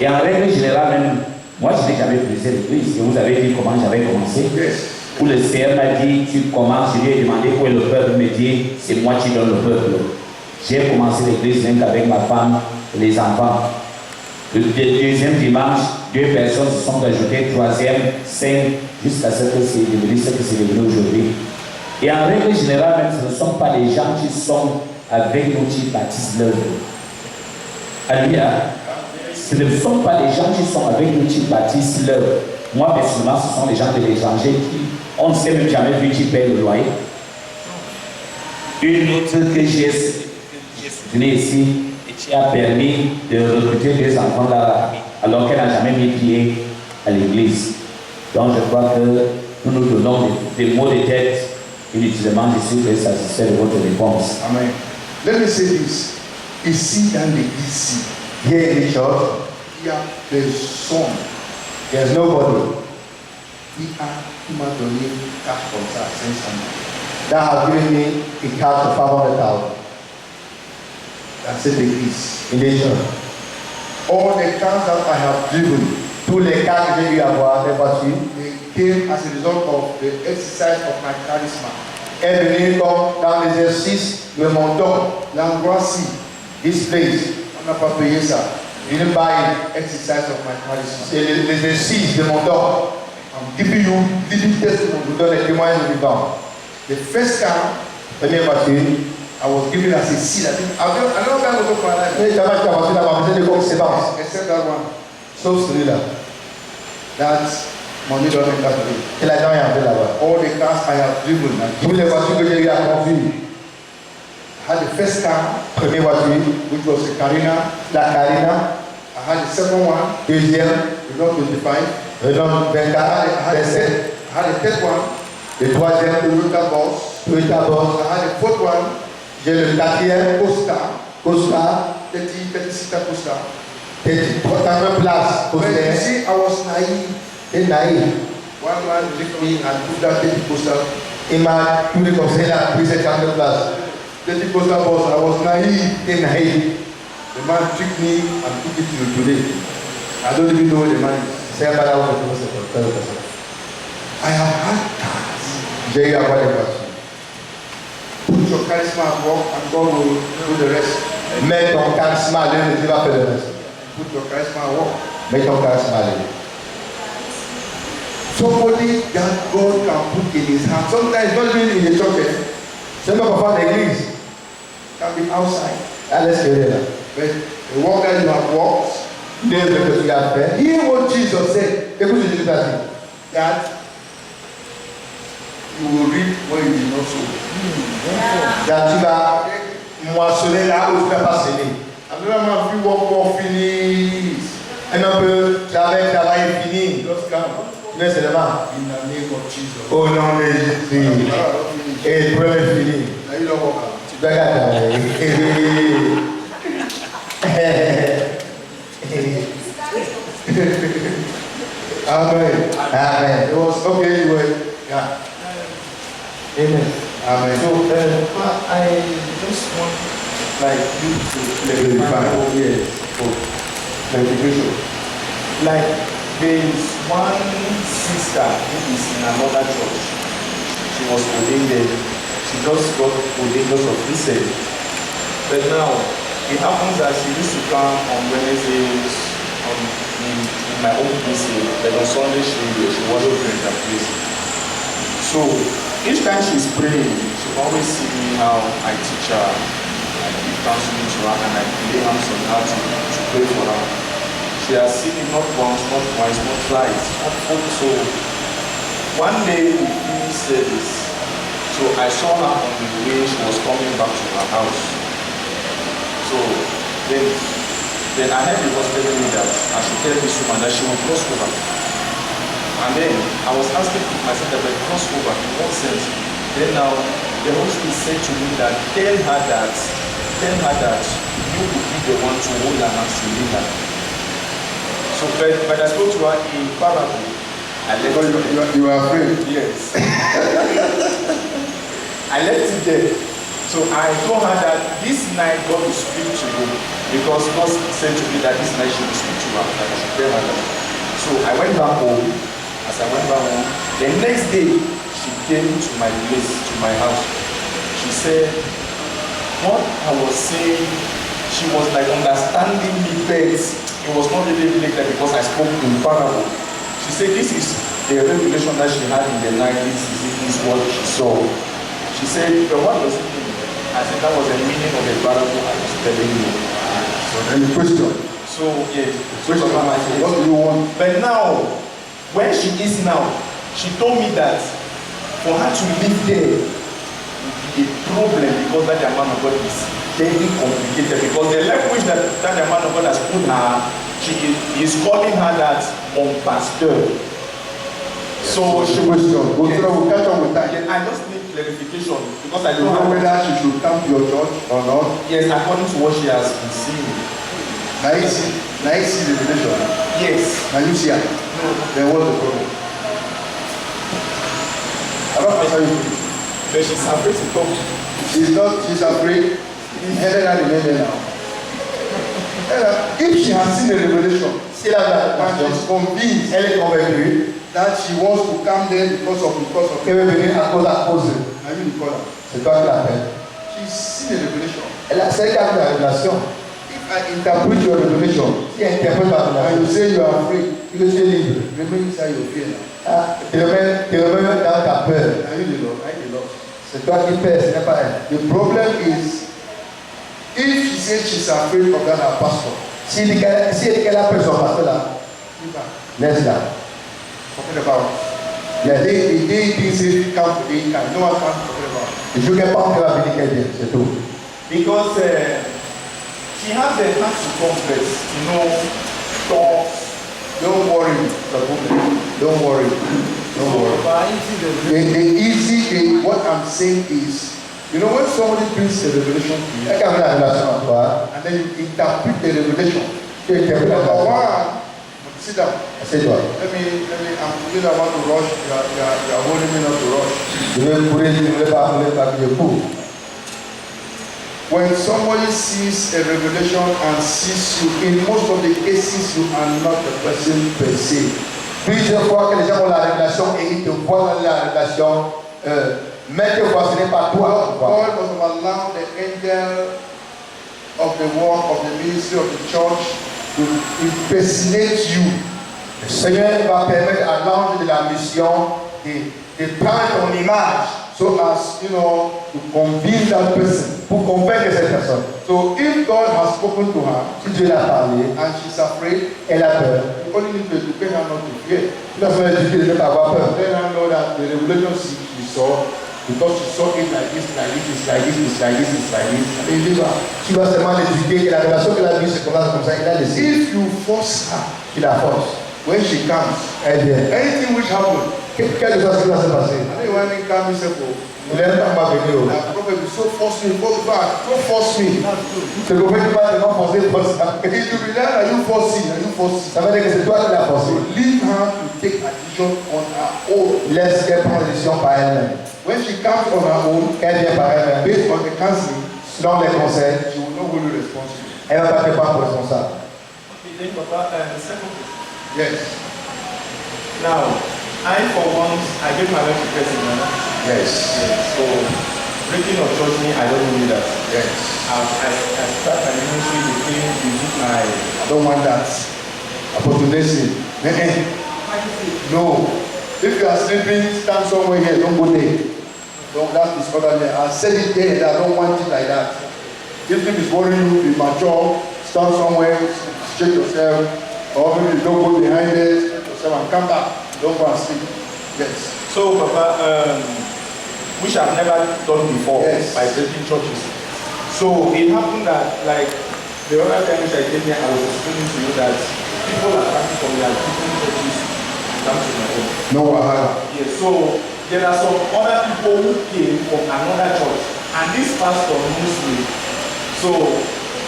Et en règle générale, même, moi je n'ai jamais brisé l'église. Et vous avez dit comment j'avais commencé. Yes. Où le Seigneur m'a dit, tu commences, je lui ai demandé où est le peuple, il me dit, c'est moi qui donne le peuple. J'ai commencé l'église même avec ma femme et les enfants. Le deuxième dimanche, 2 personnes se sont ajoutées, 3e, 5, jusqu'à ce que c'est devenu ce que c'est devenu aujourd'hui. Et en règle générale, même, ce ne sont pas les gens qui sont avec nous qui bâtissent l'œuvre. Alléluia. Ce ne sont pas les gens qui sont avec nous qui bâtissent l'œuvre. Moi, personnellement, ce sont les gens de l'étranger qui, on ne sait même jamais vu qui paye le loyer. Une autre que j'ai soutenue ici et qui a permis de recruter 2 enfants là, alors qu'elle n'a jamais mis pied à l'église. Donc, je crois que nous nous donnons des mots de tête inutilement. Je suis très satisfait de votre réponse. Amen. Let me say this. Ici, dans l'église, Here in the church, il y a personne there's nobody qui m'a donné une carte comme ça, 500 000. that has given me a cash of 500,000 Dans cette église. in the church. All the cars that I have driven, Tous les cas que j'ai eu à voir, les voitures, they came as a result of the exercise of my charisma. est venu comme dans l'exercice de mon don. L'angoisse, This place, on n'a pas payé ça. you didn't buy it. Exercise of my charisma. C'est l'exercice de mon don. I'm giving you living Je testimony. vous donne les témoignages de vivant. The first car Première voiture, I was given as a seed. I think I don't know what my life. et jamais je t'ai avancé dans ma maison de comme séquence. Except that one. Sauf celui-là. That's money don't enter to it. Et la dent est entrée là-bas. All the cars I have driven. Toutes les voitures que j'ai eu à conduire. I had the first car, Première voiture, which was a Carina. la Carina. I had the second one, Deuxième, Renault 25. Renault 24, I 27. had the third one, Le troisième, Toyota Boss. Toyota Boss. I had the fourth one, J'ai le quatrième, Costa. Costa. 30-seater Costa. 30 places, But you Costa. see, I was naive. Et naïf. One man licked me and put that 30 Costa. Il m'a tout déconseillé, il a pris cette 30 places. 30 Costa Boss. I was naive. Et naïf. The man tricked me and took it to today. I don't even know where the man is. C'est pas là où on se fait. I have had cars. J'ai eu à voir les voitures. Put your charisma at work and God will do the rest. Mets ton charisme à l'œuvre et tu vas faire le reste. Put your charisma at work. Mets ton charisme à l'œuvre. Somebody that God can put in his hand. Sometimes not even in the church. C'est pas parfois l'église. Can be outside. À l'extérieur. But the work that you have worked. L'œuvre que tu as fait. Hear what Jesus said. Écoute ce que Jésus a dit. That you will reap where you did not sow. Là, tu vas moissonner là où tu n'as pas semé. Another man feel work finish. Un homme peut travailler fini. Just come. Mais seulement. In the name of Jesus. Au nom de Jésus. Et le problème est fini. Now you don't work out. Tu dois travailler. Amen. Amen. It was okay anyway. Yeah. Amen. Amen. So, I just want like you to clarify yes, for clarification. Like there is one sister who is in another church. She was ordained there. She just got ordained because of recent. But now it happens that she used to come on Wednesdays in my own place, but on Sunday she wasn't praying that place. So each time she's praying, she always see me how I teach her, I give counseling to her, and I lay hands on her to pray for her. She has seen it not once, not twice, not thrice, not four. So one day we finished service, so I saw her on the way she was coming back to her house. So then I heard it was telling me that I should tell this woman that she will cross over. And then I was asking myself that I cross over in what sense? Then now the Holy Spirit said to me that tell her that you will be the one to hold her hands to lead her. So but I spoke to her in parable. I left it. You are afraid. Yes. I left it there. So I told her that this night God will speak to you because God said to me that this night she will speak to her, that I should tell her that. So I went back home. As I went back home, the next day she came to my place, to my house. She said, what I was saying, she was like understanding me best. It was not really like that because I spoke in parable. She said this is the revelation that she had in the night. This is what she saw. She said, but what does it mean? I said that was the meaning of the parable I was telling you. So then the question. So yes, Question. What do you want? but now, when she is now, she told me that for her to live there would be a problem because that the man of God is very complicated because the language that the man of God has put her, she is calling her that on pastor. So she was. Question. We'll catch up with that. I just need clarification because I You don't know know whether she should come to your church or not. Yes, according to what she has been seeing. Now you see the revelation. Yes. Now you see her. No. Then what's the problem? I don't answer you. But she's afraid to talk. She's afraid. Headed her remember now. If she has seen the revelation, Si la and révélation, she's convinced elle est convaincue that she wants to come there because of qu'elle veut venir à cause. now you call her. C'est toi qui l'appelles. She's seen the revelation. C'est elle qui a vu la révélation. If I interpret your revelation Si elle interprète la and you révélation, say you are afraid, tu es libre. remain inside your fear now. Ah, te remets dans ta peur. Now you the Lord, I the Lord. C'est toi qui paies, ce n'est pas elle. The problem is if she says she's afraid of that her pastor, Si elle dit qu'elle a peur son pasteur là, leave her. laisse-la. Forget about it. Yes. The day things say come to the time, no one can forget about it. Le jour qu'elle part, elle va venir qu'elle vienne, c'est tout. Because she has the heart to confess, talk. Don't worry, don't worry, don't worry. What I'm saying is, when somebody brings a revelation to you, Elle qui a vu la révélation en toi, and then you interpret the revelation. tu interprètes la Number révélation. one, sit down. C'est toi. Let me, I'm feeling I want to rush. You are holding me not to rush. Je vais courir, je ne voulais pas que je cours. when somebody sees a revelation and sees you, in most of the cases, you are not the person per se. Plusieurs fois que les gens ont la révélation et ils te voient dans la révélation, mais des fois ce n'est pas toi. God must have allowed the angel of the work of the ministry of the church to impersonate you. Le Seigneur va permettre à l'ange de la mission de prendre ton image, So as you know, to convince that person. pour convaincre cette personne. So if God has spoken to her Si Dieu l'a parlé, and she's afraid, elle a peur. you only need to educate her not to fear. Tu dois seulement éduquer de ne pas avoir peur. Let her know that the revelation she saw, because she saw it like this, like this, it's like this, it's like this, it's like this, and then leave her. Tu dois seulement l'éduquer et la relation qu'il a vue, c'est comme ça, il a laissé. If you force her, Tu la forces. when she comes, Elle vient. anything which happen, Quelle que soit ce qui va se passer. I think when they come, he said, oh, Il n'aime pas venir. that prophet will so force me, go back, don't force me. C'est le fait que tu vas vraiment forcer pour ça. It will be that you forcing, and you forcing. Ça veut dire que c'est toi qui l'as forcé. Leave her to take a decision on her own. Laisse qu'elle prenne la décision par elle-même. When she comes on her own, Qu'elle vient par elle-même. based on the counseling, Selon les conseils, she will not hold you responsible. elle ne va pas te prendre responsable. Okay, then Papa, the second question. Yes, Now, I for once, I gave my life to Christ in Ghana. yes, So, breaking of church me, I don't need that. yes. I start my ministry, the thing, you took my... I don't want that. Opportunity. No. If you are sleeping, stand somewhere here. Don't go there. Don't, that is other there. I said it there. I don't want it like that. If it is worrying you, be mature. Stand somewhere, shake yourself. Or maybe you don't go behind there, shake yourself and come back. Don't go and sleep. Yes. So, Papa, which I've never done before Yes. by breaking churches. So, it happened that, like, the other time which I came here, I was explaining to you that people are coming from their different churches to come to my own. No wahala. Yes, so there are some other people who came from another church, and this pastor knows me. So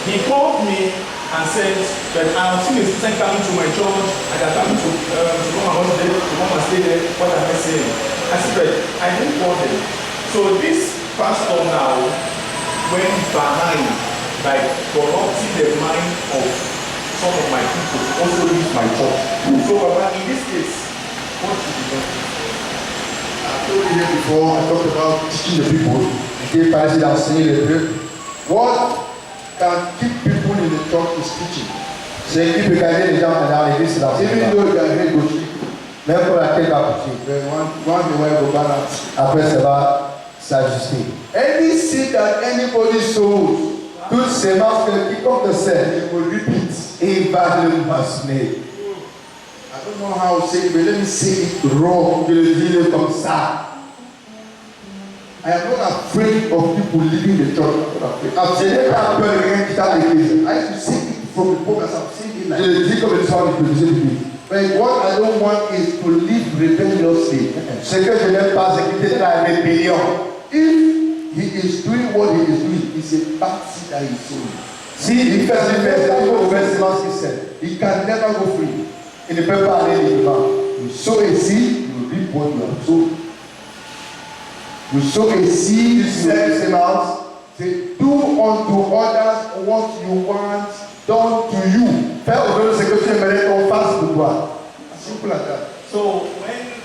he called me and said that I'm seeing a sister coming to my church, and they're coming to come and watch there, to come and stay there. What am I saying? I said, I didn't call them. So this pastor now went behind, like corrupting the mind of some of my people to also leave my church. So Papa, in this case, what should be done? I told you here before, I talked about teaching the people. J'ai parlé d'enseigner le peuple. What can keep people in the church is teaching. C'est qui peut garder les gens dans l'église, c'est Even l'enseignement. though they are here, go sleep. Même pour la tête va pousser. Then one the way go balance. Après, ça va s'ajuster. Any seed that anybody sows, Toute sémence que quiconque sait, it will repeat. il va le mentionner. I don't know how to say it, but let me say it raw. Je le dis comme ça. I am not afraid of people leaving the church. I'm not afraid. Je n'ai pas peur de rien qui t'a l'église. I used to say it from the book as I'm saying it Je like. le dis comme le soir du public public. But what I don't want is to live rebelliously. Ce que je n'aime pas, c'est quitter la rébellion. If he is doing what he is doing, it's a bad seed that he's sowing. Si il fait ce qu'il fait, c'est une mauvaise sémence qu'il sait. He can never go free. Il ne peut pas aller librement. You sow a seed, you reap what you have sown. You sow a seed, Tu sèmes une sémence, say, do unto others what you want done to you. fais aux autres ce que tu aimerais qu'on fasse pour toi. As simple as that. So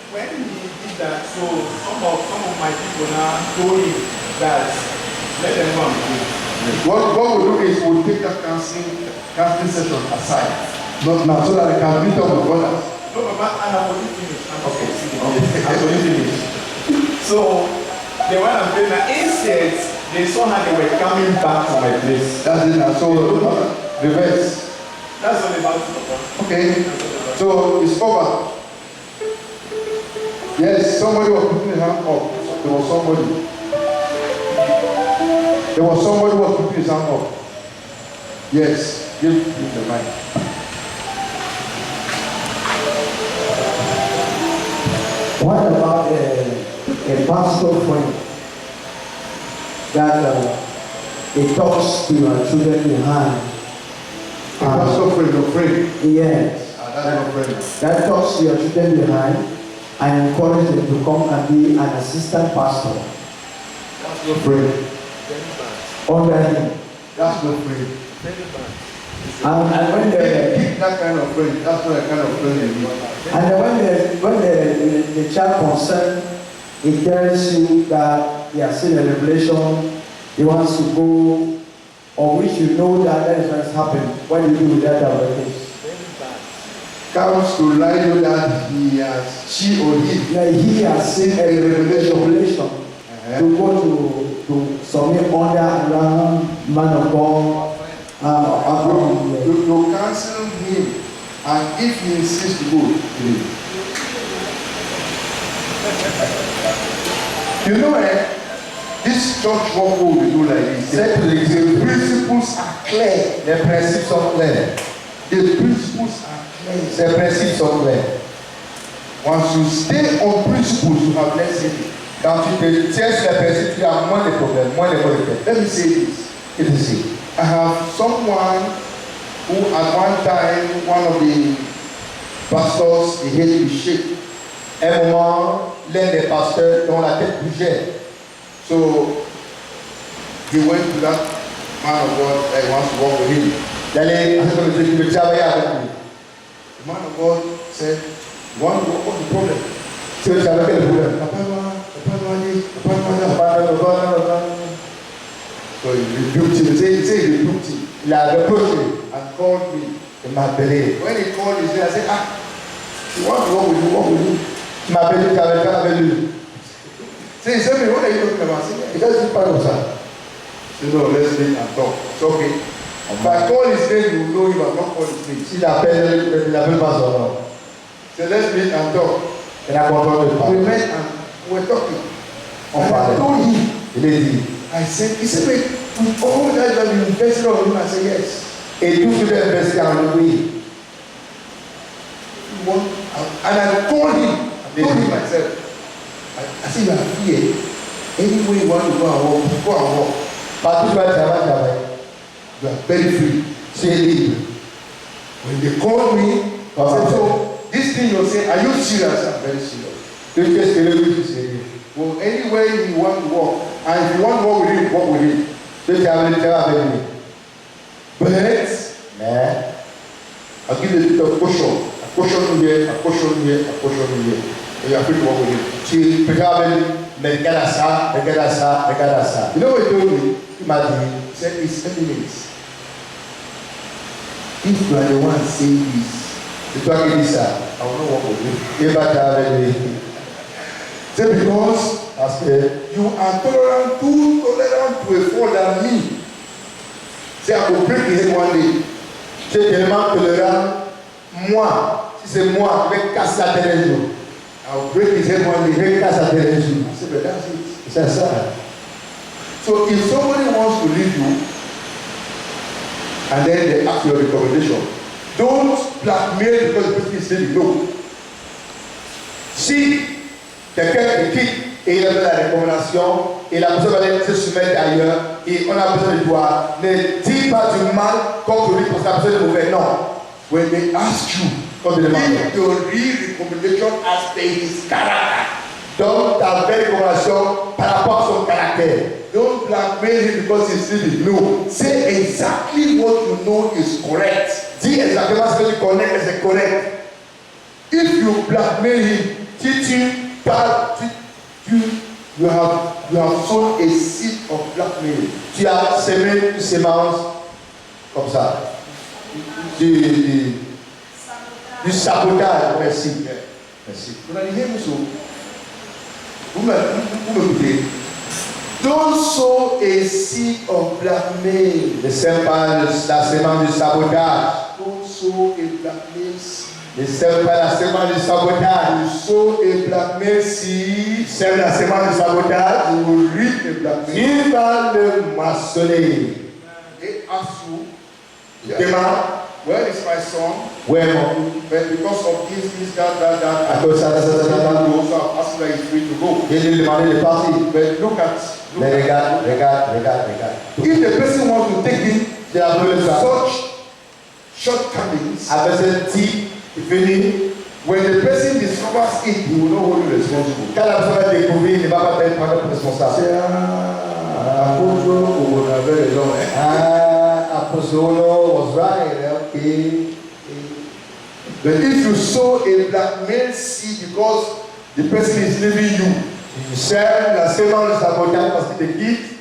when he did that, so some of my people now told him that let them go and pray. What God will do is we'll take that counseling session aside. Not now, so that I can meet up with others. No, Mama, I have already finished. Okay. I have already finished. So the one I'm praying now, instead they saw how they were coming back to my place. That's it now. So reverse. That's all about it, Papa. Okay. So it's over. Yes, somebody was putting his hand up. There was somebody. There was somebody who was putting his hand up. Yes, give him the mic. What about a pastor friend that he talks to your children behind? A pastor friend, your friend. Yes, That's your friend. that talks to your children behind and encourages them to come and be an assistant pastor. That's your friend. under him. That's no friend. And when Keep that kind of friend. That's not the kind of friend you need. and when the child concerned, he tells you that he has seen a revelation, he wants to go, or which you know that is what has happened. What do you do with that revelation? Comes to lie to that she or he. That he has seen a revelation to go to submit under around man of God. You cancel him, and if he insists to go, leave. You know, this church work will do like this. The principles are clear. Les principes sont clairs. The principles are clear. Ces principes sont clairs. Once you stay on principles, you have less headache. Quand tu te tiens sur les principes, tu as moins de problèmes, moins de problèmes. Let me say this. Et ici, I have someone who at one time, one of the pastors, he had to shake. un moment, l'un des pasteurs dont la tête bougeait. So he went to that man of God that he wants to work with him. D'aller à ce que je veux travailler avec lui. The man of God said, "You want to work on the problem?" Tu veux travailler avec le problème? So he rebuked him. He said he rebuked him Il a reproché. and called me. Il m'a appelé. When he called his name, I said, you want to work with you, work with you. Il m'a appelé, tu avais avec lui. So he said, what are you talking about? I said, Et quand tu parles comme ça, he said, no, let's meet and talk. It's okay. If I call his name, you know him. I don't call his name. s'il appelle, il n'appelle pas son nom. So let's meet and talk. Il a compris de We parler. met and we were talking. On And I parlait. told him, Il est dit. I said, he said, wait, with all that you have invested on him, I said, yes. Et tout ce que tu as investi en lui, You want, and I told him myself, I said, you are here. Anyway you want to go and work, go and work. partout où tu vas travailler, You are very free. tu es libre. When they called me, I said, so this thing you're saying, are you serious? I'm very serious. Tu es sérieux, oui, tu es sérieux. Well, anyway you want to work, and if you want to work with him, work with him. Tu es travailler avec lui. But Mais, I'll give you a bit of caution. A caution here, a caution here, a caution here. And you are free to work with him. tu peux travailler avec lui. Mais regarde à ça, regarde à ça, regarde à ça. You know what he told me? Il m'a dit, He said, His Eminence, if you are the one saying this, c'est toi qui dis ça. I will not work with you. Il va travailler avec lui. Say because Parce que you are tolerant, too tolerant to a fault than me. Say I will break his head one day. tu es tellement tolérant. Moi, si c'est moi, je vais casser la tête un jour. I will break his head one Je day. vais casser la tête un jour. I said, but that's it. C'est ça. So if somebody wants to leave you, and then they ask your recommendation, don't blackmail because the person is saying no. Si quelqu'un te quitte et il a fait la recommandation et la personne va aller se soumettre ailleurs et on a besoin de toi, ne dis pas du mal contre lui parce que la personne est mauvaise. Non. When they ask you, Quand tu demandes. give the real recommendation as per his character. Donc ta belle recommandation par rapport à son caractère. Don't blackmail him because he's sinning. No. Say exactly what you know is correct. Dis exactement ce que tu connais et c'est correct. If you blackmail him, Si tu parles, you have sown a seed of blackmail. tu as semé une sémence comme ça. Du sabotage. Merci. Merci. Vous allez hear me so? Vous m'écoutez? Don't sow a seed of blackmail. Ne sème pas la sémence du sabotage. Don't sow a blackmail seed. Ne sème pas la sémence du sabotage. You sow a blackmail seed, Sème la sémence du sabotage. you will reap a blackmail. Tu vas le moissonner. They ask you, Demande, where is my son? où est mon fils? But because of this, that, À cause de ça, you also have asked where he's free to go. Je lui ai demandé de partir. But look at Mais regarde. if the person wants to take him C'est la première fois. such shortcomings, Avec ce type venu, when the person discovers it, he will not hold you responsible. quand la personne va découvrir, il ne va pas être prendre responsable. Say, Apôtre, on avait raison. Apostolo was right. Okay. But if you sow a blackmail seed because the person is leaving you, Tu sers la semence de sabotage parce qu'il te quitte.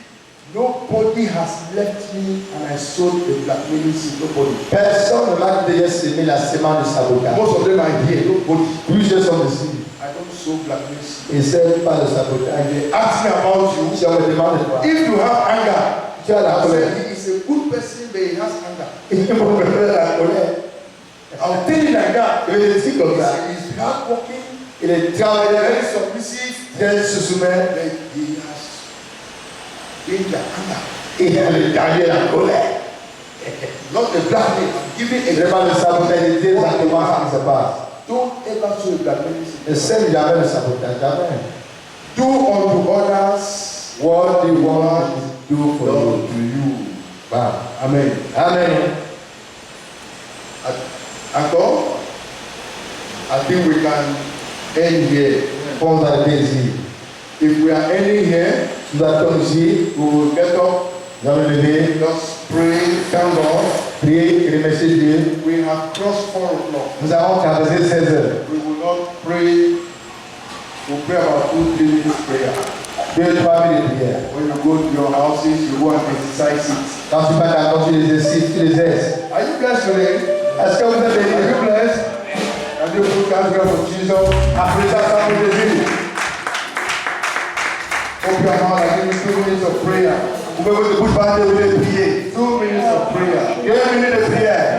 nobody has left me and I sowed a blackmailing seed. Nobody. Personne ne m'a déjà semé la semence de sabotage. Most of them are here. Nobody. Plusieurs sont ici. I don't sow blackmail seed. Ils ne servent pas le sabotage. They ask me about you. Si on me demande de toi, If you have anger, tu as la I colère. say he is a good person, but he has anger. Il faut préférer la colère. I'll tell you like that. Je vais le dire comme ça. He's hardworking, Il est travailleur, very submissive, très se soumet. but he has danger, anger. Il a le danger, la colère. Not the blackmail. I'm giving a Vraiment, le sabotage, c'est exactement ce qui se passe. Don't ever sow a blackmail seed. Ne sème jamais le sabotage, jamais. Do unto others What do you want to do for done you? to you. Wow. Amen. Amen. Encore, I think we can end here. Pense à plaisir. If we are ending here, Nous attendons ici, we will get up, nous allons lever, just pray, thank God. prier et remercier Dieu. We have crossed 4 o'clock. Nous avons traversé 16 heures. We will not pray. We'll pray about 2-3 minutes prayer. 2-3 minutes de prière. When you go to your houses, you go and exercise it. Quand tu vas dans tu les exercices, tu les exerces. Are you blessed today? Est-ce que vous êtes Are bénis? you blessed? Can you put hands together for Jesus? Après ça, ça vous désire. Open your mouth and give me 2 minutes of prayer. Vous pouvez vous bouche par de prier. 2 minutes of prayer. 2 minutes de prière.